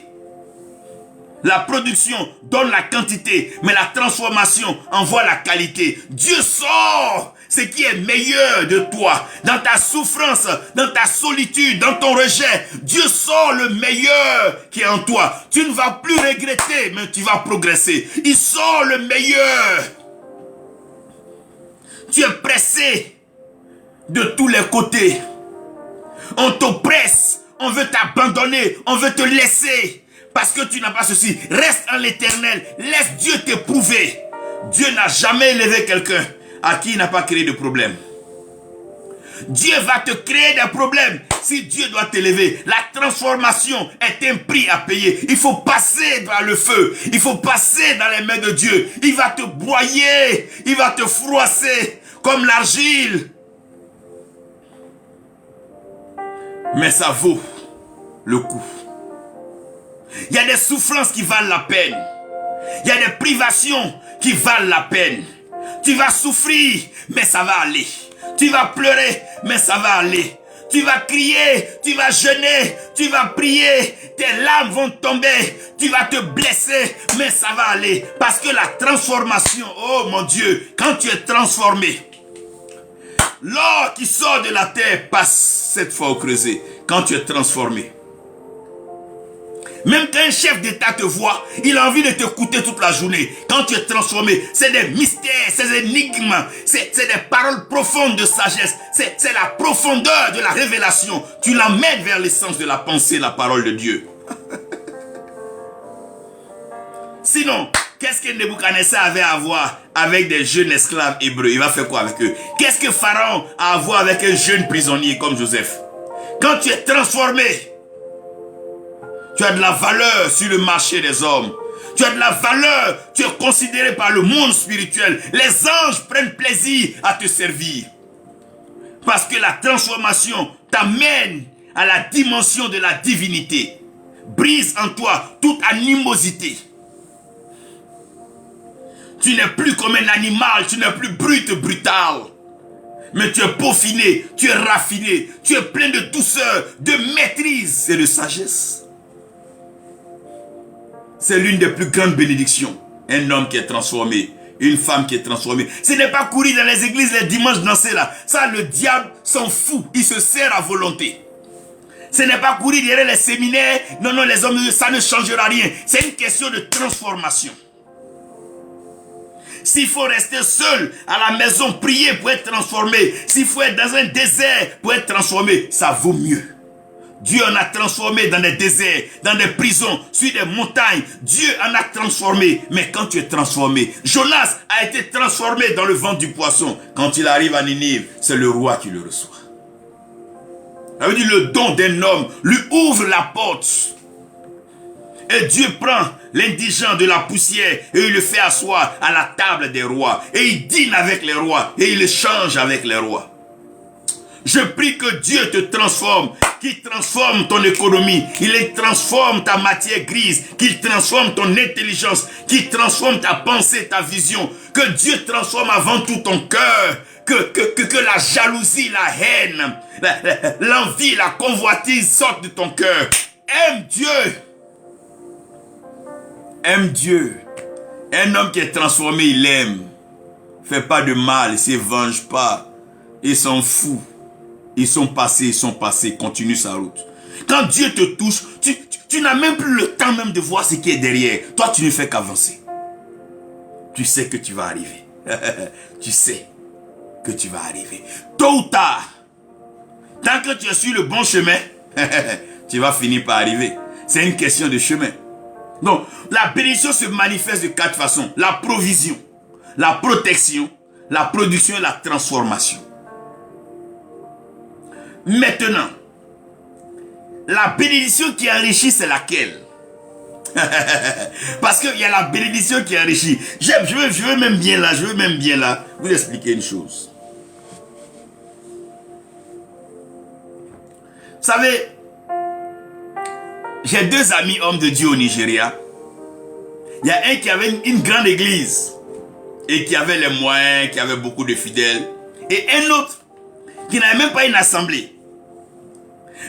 La production donne la quantité, mais la transformation envoie la qualité. Dieu sort ce qui est meilleur de toi. Dans ta souffrance, dans ta solitude, dans ton rejet, Dieu sort le meilleur qui est en toi. Tu ne vas plus regretter, mais tu vas progresser. Il sort le meilleur. Tu es pressé de tous les côtés. On t'oppresse, on veut t'abandonner, on veut te laisser. Parce que tu n'as pas ceci. Reste en l'Éternel. Laisse Dieu t'éprouver. Dieu n'a jamais élevé quelqu'un à qui il n'a pas créé de problème. Dieu va te créer des problèmes si Dieu doit t'élever. La transformation est un prix à payer. Il faut passer dans le feu. Il faut passer dans les mains de Dieu. Il va te broyer. Il va te froisser comme l'argile. Mais ça vaut le coup. Il y a des souffrances qui valent la peine. Il y a des privations qui valent la peine. Tu vas souffrir, mais ça va aller. Tu vas pleurer, mais ça va aller. Tu vas crier, tu vas jeûner, tu vas prier. Tes larmes vont tomber. Tu vas te blesser, mais ça va aller. Parce que la transformation, oh mon Dieu, quand tu es transformé, l'or qui sort de la terre passe cette fois au creuset. Quand tu es transformé. Même quand un chef d'État te voit, il a envie de t'écouter toute la journée. Quand tu es transformé, c'est des mystères, c'est des énigmes, c'est des paroles profondes de sagesse. C'est la profondeur de la révélation. Tu l'emmènes vers l'essence de la pensée, la parole de Dieu. Sinon, qu'est-ce que Nebuchadnezzar avait à voir avec des jeunes esclaves hébreux? Il va faire quoi avec eux? Qu'est-ce que Pharaon a à voir avec un jeune prisonnier comme Joseph? Quand tu es transformé, tu as de la valeur sur le marché des hommes. Tu as de la valeur, tu es considéré par le monde spirituel. Les anges prennent plaisir à te servir. Parce que la transformation t'amène à la dimension de la divinité. Brise en toi toute animosité. Tu n'es plus comme un animal, tu n'es plus brutal. Mais tu es peaufiné, tu es raffiné, tu es plein de douceur, de maîtrise et de sagesse. C'est l'une des plus grandes bénédictions. Un homme qui est transformé, une femme qui est transformée. Ce n'est pas courir dans les églises les dimanches danser là. Ça, le diable s'en fout. Il se sert à volonté. Ce n'est pas courir derrière les séminaires. Non, les hommes, ça ne changera rien. C'est une question de transformation. S'il faut rester seul à la maison, prier pour être transformé. S'il faut être dans un désert pour être transformé, ça vaut mieux. Dieu en a transformé dans des déserts, dans des prisons, sur des montagnes. Dieu en a transformé. Mais quand tu es transformé, Jonas a été transformé dans le ventre du poisson. Quand il arrive à Ninive, c'est le roi qui le reçoit. Ça veut dire le don d'un homme lui ouvre la porte. Et Dieu prend l'indigent de la poussière et il le fait asseoir à la table des rois. Et il dîne avec les rois et il échange avec les rois. Je prie que Dieu te transforme, qu'il transforme ton économie, qu'il transforme ta matière grise, qu'il transforme ton intelligence, qu'il transforme ta pensée, ta vision, que Dieu transforme avant tout ton cœur, que la jalousie, la haine, l'envie, la convoitise sortent de ton cœur. Aime Dieu. Aime Dieu. Un homme qui est transformé, il aime. Fait pas de mal, il ne se venge pas. Il s'en fout. Ils sont passés, continue sa route. Quand Dieu te touche, tu n'as même plus le temps même de voir ce qui est derrière. Toi, tu ne fais qu'avancer. Tu sais que tu vas arriver. Tu sais que tu vas arriver. Tôt ou tard, tant que tu es sur le bon chemin, tu vas finir par arriver. C'est une question de chemin. Donc, la bénédiction se manifeste de 4 façons. La provision, la protection, la production et la transformation. Maintenant, la bénédiction qui enrichit, c'est laquelle? Parce qu'il y a la bénédiction qui enrichit. Je veux même bien là, vous expliquer une chose. Vous savez, j'ai 2 amis hommes de Dieu au Nigeria. Il y a un qui avait une grande église et qui avait les moyens, qui avait beaucoup de fidèles. Et un autre qui n'avait même pas une assemblée.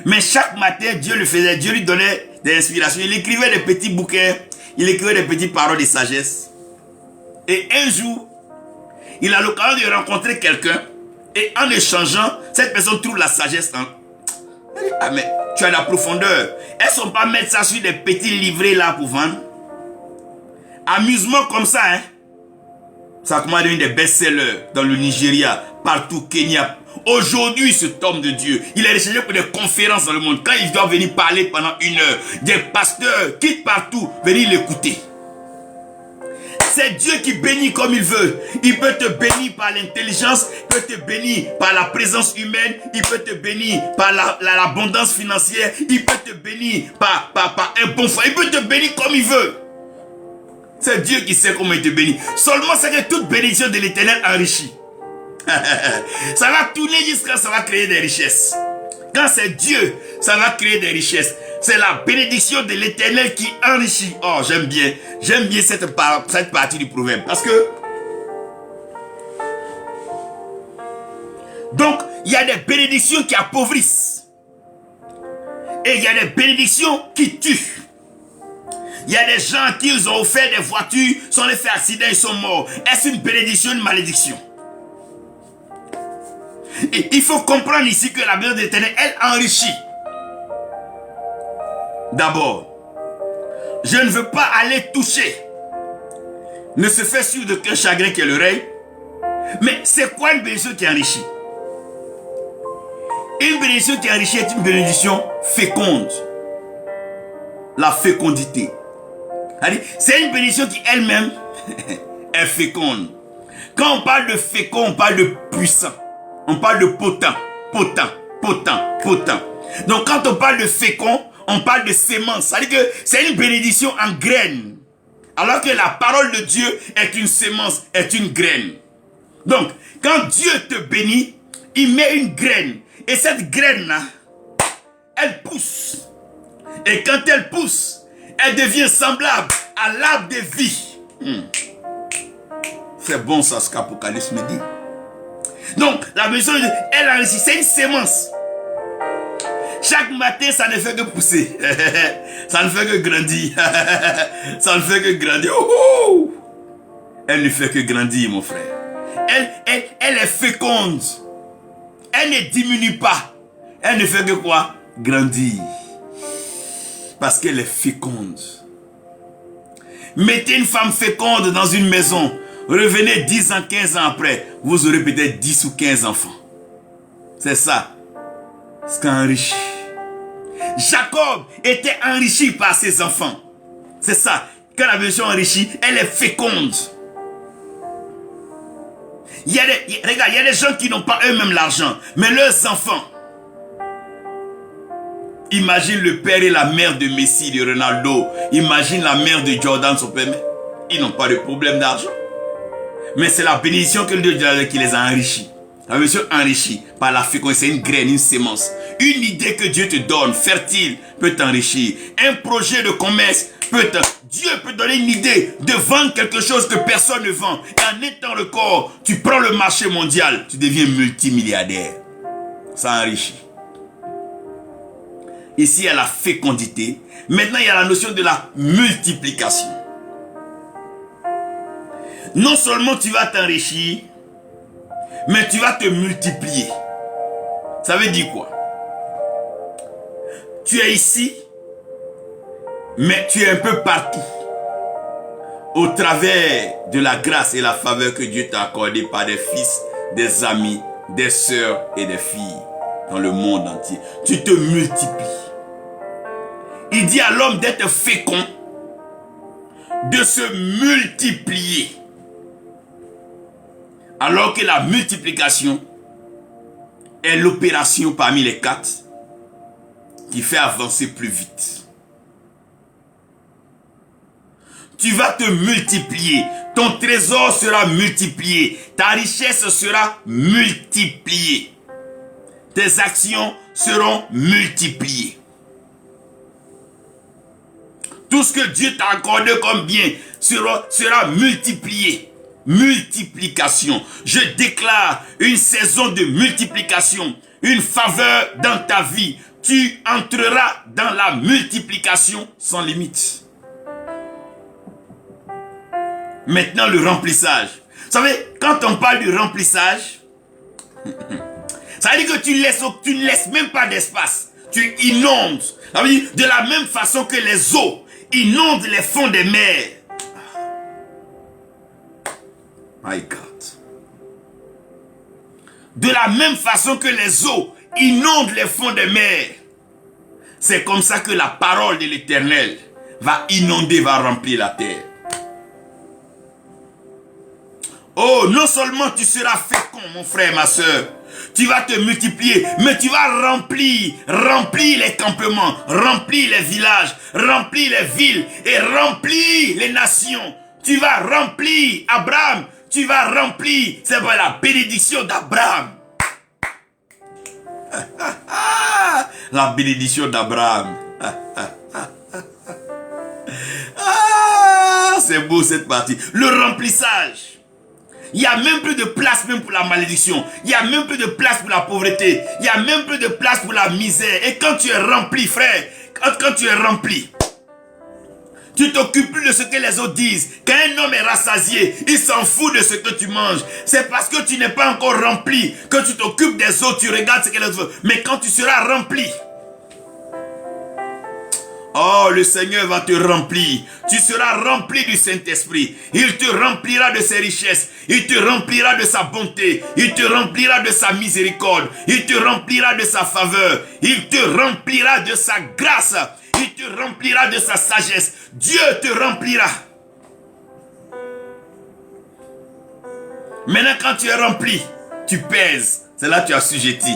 Mais chaque matin, Dieu lui donnait des inspirations. Il écrivait des petits bouquins, il écrivait des petites paroles de sagesse. Et un jour, il a l'occasion de rencontrer quelqu'un. Et en échangeant, cette personne trouve la sagesse en... Ah mais tu as la profondeur. Elles ne sont pas mettre ça sur des petits livrets là pour vendre. Amusement comme ça, hein. Ça commence à devenir des best-sellers dans le Nigeria, partout, Kenya. Aujourd'hui, cet homme de Dieu, il est recherché pour des conférences dans le monde. Quand il doit venir parler pendant 1 heure, des pasteurs quittent partout, venir l'écouter. C'est Dieu qui bénit comme il veut. Il peut te bénir par l'intelligence, il peut te bénir par la présence humaine, il peut te bénir par l'abondance financière, il peut te bénir par un bon foyer, il peut te bénir comme il veut. C'est Dieu qui sait comment il te bénit. Seulement, c'est que toute bénédiction de l'Éternel enrichit. Ça va tourner jusqu'à ça va créer des richesses. Quand c'est Dieu, ça va créer des richesses. C'est la bénédiction de l'Éternel qui enrichit. Oh, j'aime bien cette partie du proverbe. Parce que donc, il y a des bénédictions qui appauvrissent. Et il y a des bénédictions qui tuent. Il y a des gens qui ils ont offert des voitures, sont les fait accident, ils sont morts. Est-ce une bénédiction ou une malédiction? Et il faut comprendre ici que la bénédiction de l'Éternel, elle enrichit. D'abord, je ne veux pas aller toucher. Ne se fait sûr de qu'un chagrin qui est l'oreille. Mais c'est quoi une bénédiction qui enrichit? Une bénédiction qui enrichit est une bénédiction féconde. La fécondité. C'est une bénédiction qui elle-même est féconde. Quand on parle de fécond, on parle de puissant. On parle de potent. Donc quand on parle de fécond, on parle de sémence. C'est-à-dire que c'est une bénédiction en graine. Alors que la parole de Dieu est une sémence, est une graine. Donc, quand Dieu te bénit, il met une graine. Et cette graine-là, elle pousse. Et quand elle pousse, elle devient semblable à l'arbre de vie. C'est bon ça, ce qu'Apocalypse me dit. Donc, la maison, elle enrichit, c'est une sémence. Chaque matin, ça ne fait que pousser. Ça ne fait que grandir. Ça ne fait que grandir. Oh! Elle ne fait que grandir, mon frère. Elle est féconde. Elle ne diminue pas. Elle ne fait que quoi? Grandir. Parce qu'elle est féconde. Mettez une femme féconde dans une maison. Revenez 10 ans, 15 ans après. Vous aurez peut-être 10 ou 15 enfants. C'est ça. Ce qui enrichit. Jacob était enrichi par ses enfants. C'est ça. Quand la bénédiction enrichit, elle est féconde. Regarde, il y a des gens qui n'ont pas eux-mêmes l'argent, mais leurs enfants. Imagine le père et la mère de Messi, de Ronaldo. Imagine la mère de Jordan, son père. Ils n'ont pas de problème d'argent. Mais c'est la bénédiction que Dieu qui les a enrichis. La bénédiction enrichie par la fécondité, c'est une graine, une sémence. Une idée que Dieu te donne, fertile, peut t'enrichir. Un projet de commerce Dieu peut donner une idée de vendre quelque chose que personne ne vend. Et en un temps record, tu prends le marché mondial, tu deviens multimilliardaire. Ça enrichit. Ici, il y a la fécondité. Maintenant, il y a la notion de la multiplication. Non seulement tu vas t'enrichir, mais tu vas te multiplier. Ça veut dire quoi? Tu es ici, mais tu es un peu partout. Au travers de la grâce et la faveur que Dieu t'a accordée par des fils, des amis, des sœurs et des filles dans le monde entier. Tu te multiplies. Il dit à l'homme d'être fécond, de se multiplier. Alors que la multiplication est l'opération parmi les 4 qui fait avancer plus vite. Tu vas te multiplier. Ton trésor sera multiplié. Ta richesse sera multipliée. Tes actions seront multipliées. Tout ce que Dieu t'a accordé comme bien sera multiplié. Multiplication. Je déclare une saison de multiplication. Une faveur dans ta vie. Tu entreras dans la multiplication sans limite. Maintenant, le remplissage. Vous savez, quand on parle du remplissage, ça veut dire que tu ne laisses même pas d'espace. Tu inondes. Ça veut dire, de la même façon que les eaux inondent les fonds des mers. My God. De la même façon que les eaux inondent les fonds des mers. C'est comme ça que la parole de l'Éternel va inonder, va remplir la terre. Oh, non seulement tu seras fécond, mon frère, ma soeur. Tu vas te multiplier, mais tu vas remplir les campements, remplir les villages, remplir les villes et remplir les nations. Tu vas remplir Abraham, tu vas remplir, c'est pas la bénédiction d'Abraham. La bénédiction d'Abraham. C'est beau cette partie. Le remplissage. Il n'y a même plus de place même pour la malédiction. Il n'y a même plus de place pour la pauvreté. Il n'y a même plus de place pour la misère. Et quand tu es rempli, frère, quand tu es rempli, tu t'occupes plus de ce que les autres disent. Quand un homme est rassasié, il s'en fout de ce que tu manges. C'est parce que tu n'es pas encore rempli que tu t'occupes des autres, tu regardes ce que les autres veulent. Mais quand tu seras rempli, oh, le Seigneur va te remplir. Tu seras rempli du Saint-Esprit. Il te remplira de ses richesses. Il te remplira de sa bonté. Il te remplira de sa miséricorde. Il te remplira de sa faveur. Il te remplira de sa grâce. Il te remplira de sa sagesse. Dieu te remplira. Maintenant, quand tu es rempli, tu pèses. C'est là que tu as assujetti.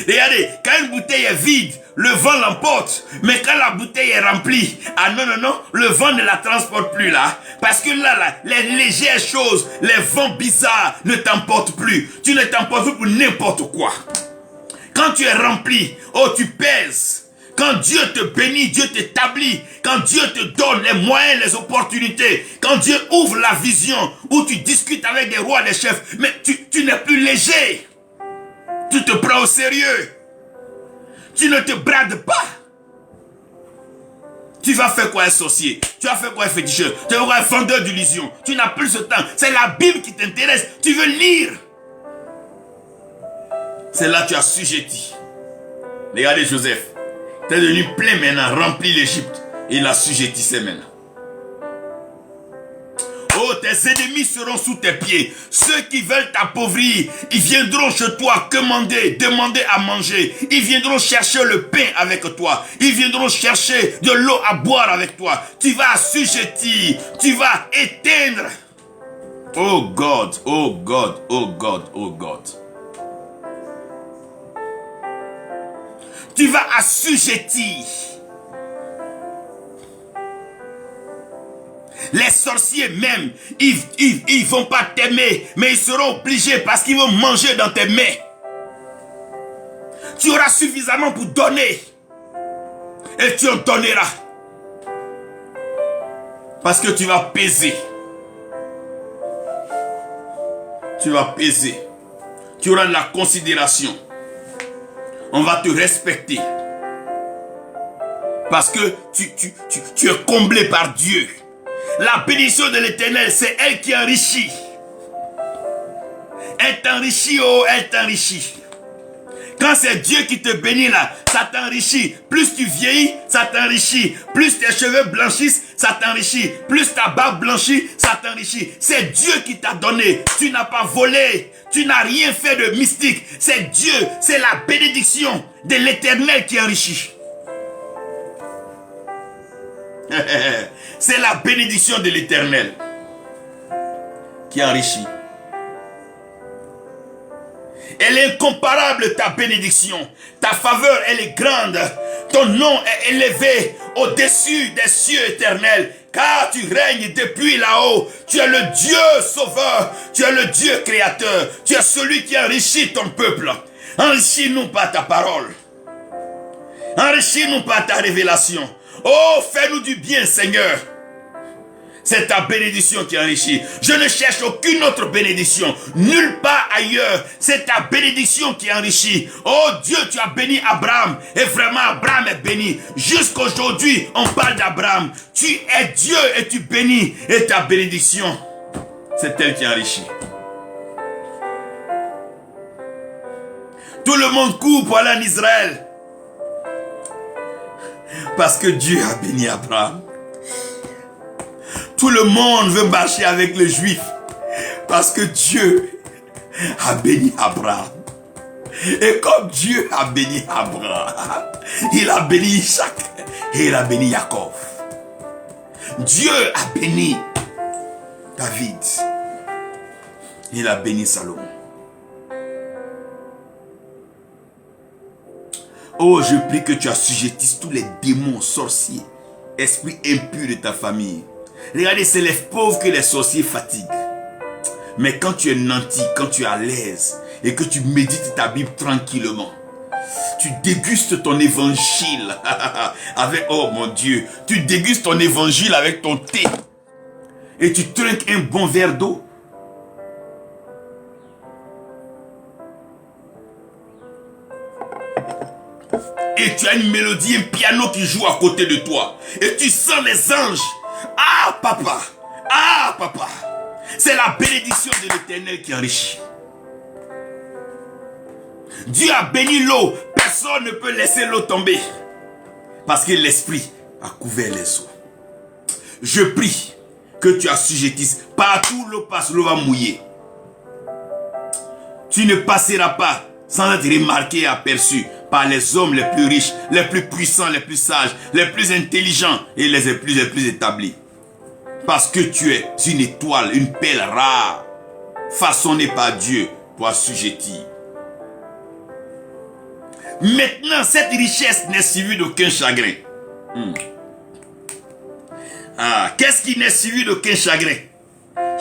Regardez, quand une bouteille est vide, le vent l'emporte. Mais quand la bouteille est remplie, ah non, non, non, le vent ne la transporte plus là. Parce que là, les légères choses, les vents bizarres ne t'emportent plus. Tu ne t'emportes plus pour n'importe quoi. Quand tu es rempli, oh, tu pèses. Quand Dieu te bénit, Dieu t'établit. Quand Dieu te donne les moyens, les opportunités. Quand Dieu ouvre la vision, où tu discutes avec des rois, des chefs. Mais tu n'es plus léger. Tu te prends au sérieux. Tu ne te brades pas. Tu vas faire quoi un sorcier? Tu vas faire quoi un féticheur? Tu vas faire quoi un vendeur d'illusions? Tu n'as plus ce temps. C'est la Bible qui t'intéresse. Tu veux lire. C'est là que tu as assujetti. Regardez Joseph. Tu es devenu plein maintenant, rempli l'Égypte. Et il assujettissait maintenant. Oh, tes ennemis seront sous tes pieds. Ceux qui veulent t'appauvrir, ils viendront chez toi demander à manger. Ils viendront chercher le pain avec toi. Ils viendront chercher de l'eau à boire avec toi. Tu vas assujettir. Tu vas éteindre. Oh God, oh God, oh God, oh God. Tu vas assujettir. Les sorciers même, ils vont pas t'aimer, mais ils seront obligés parce qu'ils vont manger dans tes mains. Tu auras suffisamment pour donner. Et tu en donneras. Parce que tu vas peser. Tu vas peser. Tu auras de la considération. On va te respecter. Parce que tu es comblé par Dieu. La bénédiction de l'Éternel, c'est elle qui enrichit. Elle t'enrichit, oh, elle t'enrichit. Quand c'est Dieu qui te bénit là, ça t'enrichit. Plus tu vieillis, ça t'enrichit. Plus tes cheveux blanchissent, ça t'enrichit. Plus ta barbe blanchit, ça t'enrichit. C'est Dieu qui t'a donné. Tu n'as pas volé. Tu n'as rien fait de mystique. C'est Dieu, c'est la bénédiction de l'Éternel qui enrichit. C'est la bénédiction de l'Éternel qui enrichit. Elle est incomparable, ta bénédiction. Ta faveur, elle est grande. Ton nom est élevé au-dessus des cieux éternels. Car tu règnes depuis là-haut. Tu es le Dieu sauveur. Tu es le Dieu créateur. Tu es celui qui enrichit ton peuple. Enrichis-nous par ta parole. Enrichis-nous par ta révélation. Oh, fais-nous du bien, Seigneur. C'est ta bénédiction qui enrichit. Je ne cherche aucune autre bénédiction. Nulle part ailleurs. C'est ta bénédiction qui enrichit. Oh Dieu, tu as béni Abraham. Et vraiment, Abraham est béni. Jusqu'aujourd'hui, on parle d'Abraham. Tu es Dieu et tu bénis. Et ta bénédiction, c'est elle qui enrichit. Tout le monde court pour aller en Israël. Parce que Dieu a béni Abraham. Tout le monde veut marcher avec les Juifs. Parce que Dieu a béni Abraham. Et comme Dieu a béni Abraham, il a béni Isaac et il a béni Jacob. Dieu a béni David. Il a béni Salomon. Oh, je prie que tu assujettisses tous les démons, sorciers, esprits impurs de ta famille. Regardez, c'est les pauvres que les sorciers fatiguent. Mais quand tu es nanti, quand tu es à l'aise et que tu médites ta Bible tranquillement, tu dégustes ton évangile avec, oh mon Dieu, tu dégustes ton évangile avec ton thé et tu trinques un bon verre d'eau. Et tu as une mélodie, un piano qui joue à côté de toi. Et tu sens les anges. Ah papa, ah papa. C'est la bénédiction de l'Éternel qui enrichit. Dieu a béni l'eau. Personne ne peut laisser l'eau tomber. Parce que l'Esprit a couvert les eaux. Je prie que tu assujettisses. Partout où l'eau passe, l'eau va mouiller. Tu ne passeras pas sans être remarqué et aperçu par les hommes les plus riches, les plus puissants, les plus sages, les plus intelligents et les plus établis. Parce que tu es une étoile, une perle rare, façonnée par Dieu pour assujettir. Maintenant, cette richesse n'est suivie d'aucun chagrin. Ah, qu'est-ce qui n'est suivi d'aucun chagrin? Ah,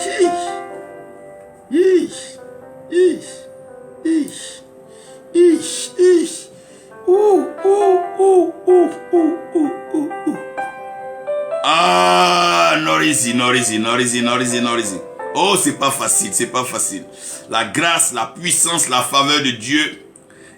Norizi. Oh, c'est pas facile, c'est pas facile. La grâce, la puissance, la faveur de Dieu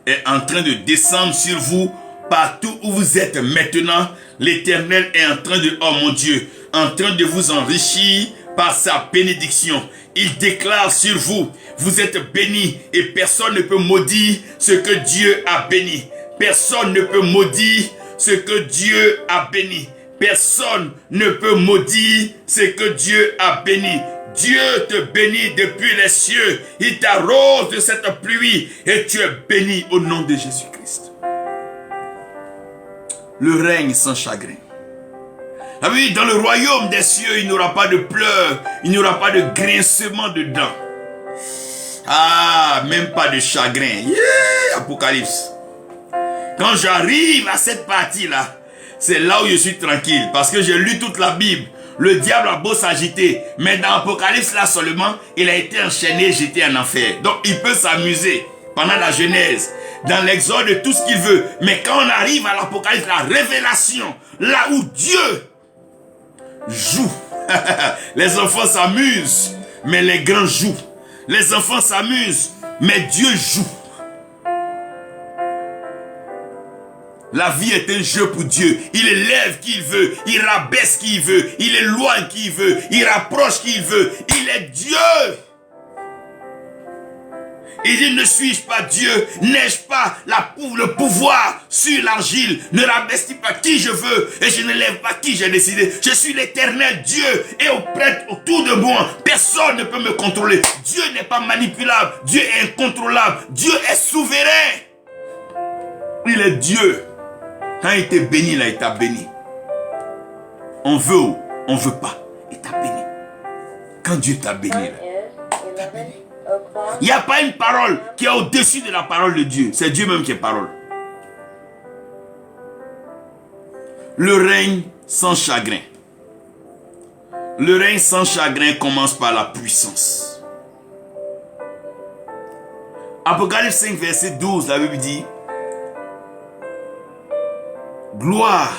est en train de descendre sur vous partout où vous êtes maintenant. L'Éternel est en train de, oh mon Dieu, en train de vous enrichir par sa bénédiction. Il déclare sur vous, vous êtes bénis et personne ne peut maudire ce que Dieu a béni. Personne ne peut maudire ce que Dieu a béni. Personne ne peut maudire ce que Dieu a béni. Dieu te bénit depuis les cieux. Il t'arrose de cette pluie et tu es béni au nom de Jésus-Christ. Le règne sans chagrin. Ah oui, dans le royaume des cieux, il n'y aura pas de pleurs, il n'y aura pas de grincement de dents. Ah, même pas de chagrin. Yeah, Apocalypse. Quand j'arrive à cette partie-là, c'est là où je suis tranquille. Parce que j'ai lu toute la Bible. Le diable a beau s'agiter. Mais dans Apocalypse, là seulement, il a été enchaîné, jeté en enfer. Donc, il peut s'amuser pendant la Genèse, dans l'Exode, tout ce qu'il veut. Mais quand on arrive à l'Apocalypse, la révélation, là où Dieu joue Les enfants s'amusent, mais les grands jouent. Les enfants s'amusent, mais Dieu joue. La vie est un jeu pour Dieu. Il élève qui il veut, il rabaisse qui il veut, il éloigne qui il veut, il rapproche qui il veut. Il est Dieu. Il dit, ne suis-je pas Dieu? N'ai-je pas le pouvoir sur l'argile? Ne rabaisse pas qui je veux et je ne lève pas qui j'ai décidé. Je suis l'éternel Dieu et autour de moi, personne ne peut me contrôler. Dieu n'est pas manipulable. Dieu est incontrôlable. Dieu est souverain. Il est Dieu. Quand il t'est béni, là, il t'a béni. On veut ou on ne veut pas. Il t'a béni. Quand Dieu t'a béni, là, il t'a béni. Il n'y a pas une parole qui est au-dessus de la parole de Dieu. C'est Dieu même qui est parole. Le règne sans chagrin. Le règne sans chagrin commence par la puissance. Apocalypse 5, verset 12, la Bible dit: gloire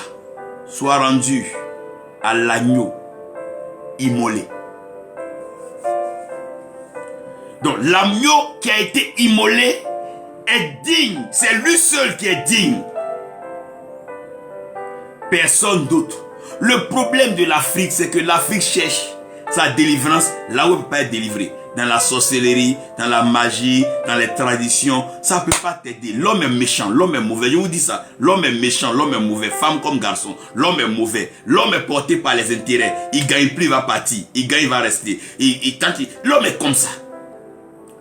soit rendue à l'agneau immolé. Donc l'agneau qui a été immolé est digne. C'est lui seul qui est digne. Personne d'autre. Le problème de l'Afrique, c'est que l'Afrique cherche sa délivrance là où elle ne peut pas être délivrée. Dans la sorcellerie, dans la magie, dans les traditions. Ça ne peut pas t'aider. L'homme est méchant, l'homme est mauvais. Je vous dis ça. L'homme est méchant, l'homme est mauvais. Femme comme garçon, l'homme est mauvais. L'homme est porté par les intérêts. Il gagne plus, il va partir. Il gagne, il va rester. L'homme est comme ça.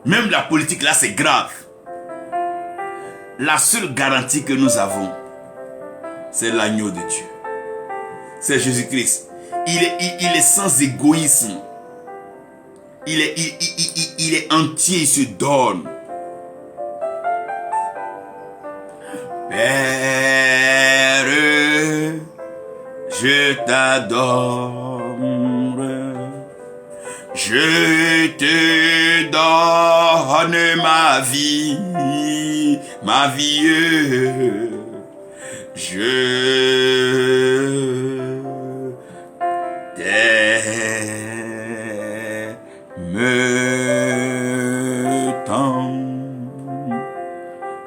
Même la politique là, c'est grave. La seule garantie que nous avons, c'est l'agneau de Dieu. C'est Jésus-Christ. Il est sans égoïsme. Il est entier, il se donne. Père, je t'adore. Je te donne ma vie, je t'aime tant,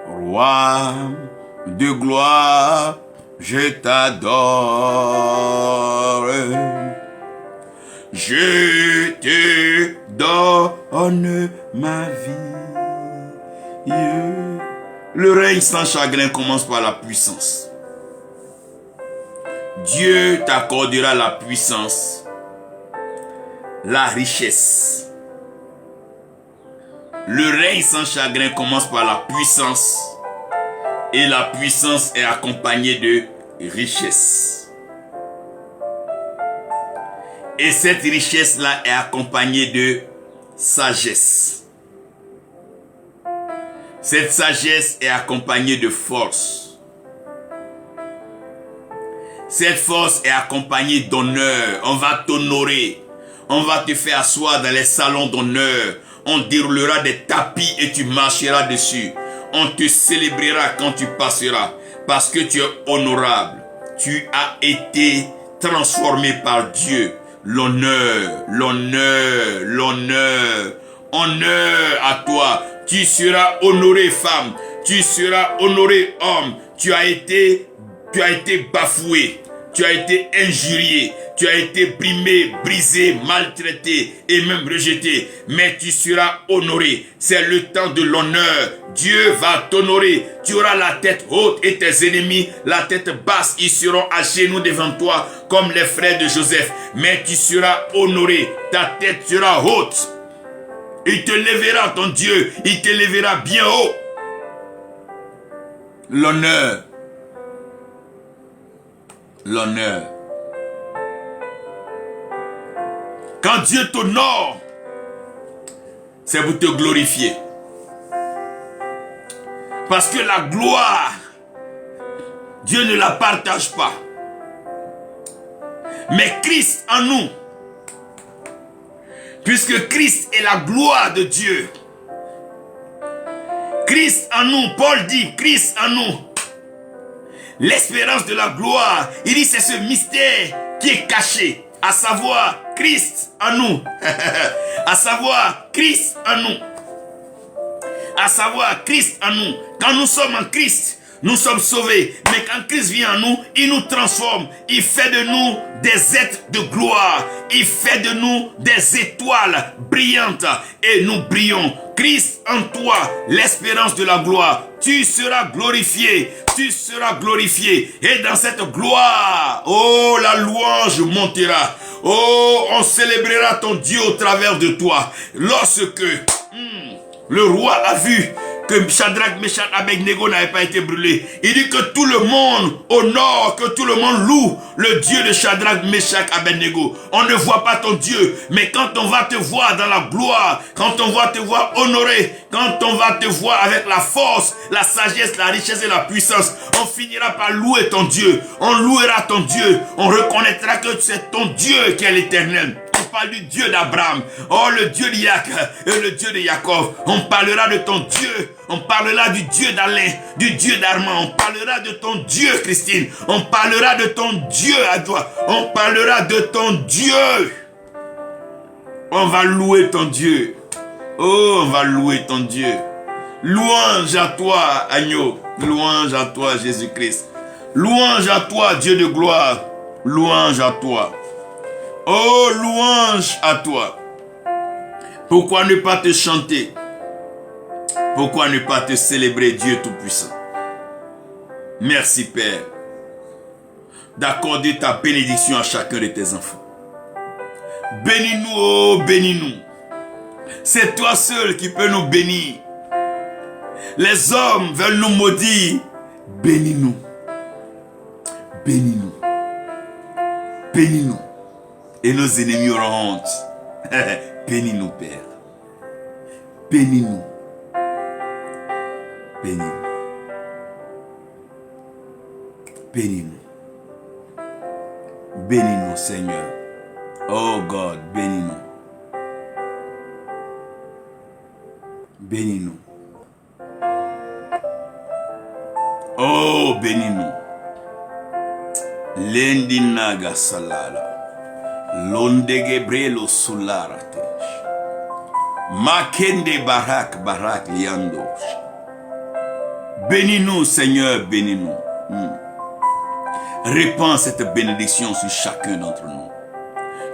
roi de gloire, je t'adore. Je te donne ma vie. Le règne sans chagrin commence par la puissance. Dieu t'accordera la puissance, la richesse. Le règne sans chagrin commence par la puissance et la puissance est accompagnée de richesse. Et cette richesse-là est accompagnée de sagesse. Cette sagesse est accompagnée de force. Cette force est accompagnée d'honneur. On va t'honorer. On va te faire asseoir dans les salons d'honneur. On déroulera des tapis et tu marcheras dessus. On te célébrera quand tu passeras. Parce que tu es honorable. Tu as été transformé par Dieu. L'honneur, l'honneur, l'honneur, honneur à toi. Tu seras honoré femme, tu seras honoré homme. Tu as été bafoué, tu as été injurié, tu as été brimé, brisé, maltraité et même rejeté. Mais tu seras honoré. C'est le temps de l'honneur. Dieu va t'honorer. Tu auras la tête haute et tes ennemis, la tête basse, ils seront à genoux devant toi comme les frères de Joseph. Mais tu seras honoré. Ta tête sera haute. Il te lèvera ton Dieu. Il te lèvera bien haut. L'honneur. L'honneur. Quand Dieu t'honore, c'est pour te glorifier. Parce que la gloire, Dieu ne la partage pas. Mais Christ en nous, puisque Christ est la gloire de Dieu. Christ en nous, Paul dit, Christ en nous. L'espérance de la gloire, il dit c'est ce mystère qui est caché. à savoir Christ en nous, à savoir Christ en nous, à savoir Christ en nous. Quand nous sommes en Christ, nous sommes sauvés. Mais quand Christ vient en nous, il nous transforme. Il fait de nous des êtres de gloire. Il fait de nous des étoiles brillantes. Et nous brillons. Christ en toi, l'espérance de la gloire. Tu seras glorifié. Tu seras glorifié. Et dans cette gloire, oh, la louange montera. Oh, on célébrera ton Dieu au travers de toi. Lorsque le roi a vu que Shadrach, Meshach, Abednego n'avaient pas été brûlés. Il dit que tout le monde honore, que tout le monde loue le Dieu de Shadrach, Meshach, Abednego. On ne voit pas ton Dieu, mais quand on va te voir dans la gloire, quand on va te voir honoré, quand on va te voir avec la force, la sagesse, la richesse et la puissance, on finira par louer ton Dieu. On louera ton Dieu. On reconnaîtra que c'est ton Dieu qui est l'éternel. On parle du Dieu d'Abraham, oh le Dieu d'Isaac et le Dieu de Jacob. On parlera de ton Dieu, on parlera du Dieu d'Alain, du Dieu d'Armand, on parlera de ton Dieu Christine, on parlera de ton Dieu à toi, on parlera de ton Dieu. On va louer ton Dieu, oh on va louer ton Dieu. Louange à toi agneau, louange à toi Jésus-Christ, louange à toi Dieu de gloire, louange à toi. Oh, louange à toi. Pourquoi ne pas te chanter? Pourquoi ne pas te célébrer, Dieu Tout-Puissant? Merci, Père, d'accorder ta bénédiction à chacun de tes enfants. Bénis-nous, oh, bénis-nous. C'est toi seul qui peux nous bénir. Les hommes veulent nous maudire. Bénis-nous. Bénis-nous. Bénis-nous. Et nos ennemis auront honte. Bénis-nous, Père. Bénis-nous. Bénis-nous. Bénis-nous. Bénis-nous, Seigneur. Oh God, bénis-nous. Bénis-nous. Oh, bénis-nous. Lendinaga salala. Londegebrelo sularate. Makende barak liando. Bénis-nous, Seigneur, bénis-nous. Répands cette bénédiction sur chacun d'entre nous.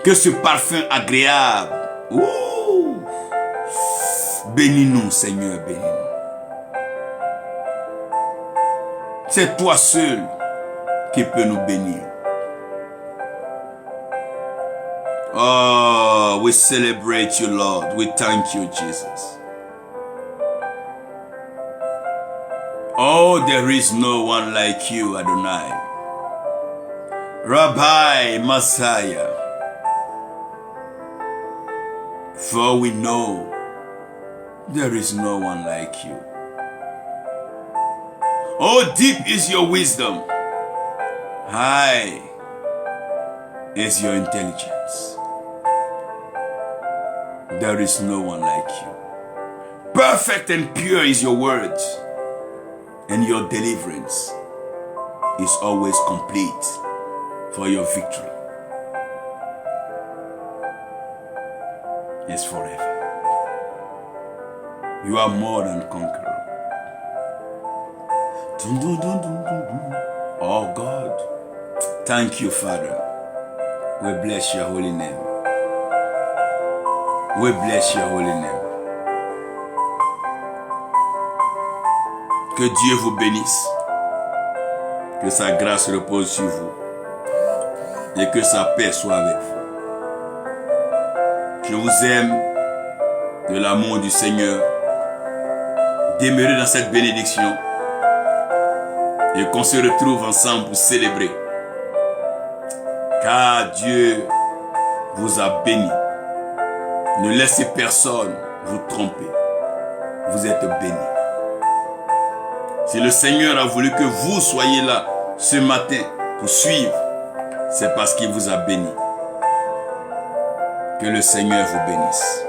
Que ce parfum agréable. Bénis-nous, Seigneur, bénis-nous. C'est toi seul qui peux nous bénir. Oh, we celebrate you, Lord. We thank you, Jesus. Oh, there is no one like you, Adonai. Rabbi, Messiah. For we know there is no one like you. Oh, deep is your wisdom. High is your intelligence. There is no one like you. Perfect and pure is your word, and your deliverance is always complete for your victory is forever. You are more than conqueror. Oh God, thank you, Father. We bless your holy name. We bless your holy name. Que Dieu vous bénisse. Que sa grâce repose sur vous. Et que sa paix soit avec vous. Je vous aime de l'amour du Seigneur. Demeurez dans cette bénédiction. Et qu'on se retrouve ensemble pour célébrer. Car Dieu vous a béni. Ne laissez personne vous tromper. Vous êtes bénis. Si le Seigneur a voulu que vous soyez là ce matin pour suivre, c'est parce qu'il vous a béni. Que le Seigneur vous bénisse.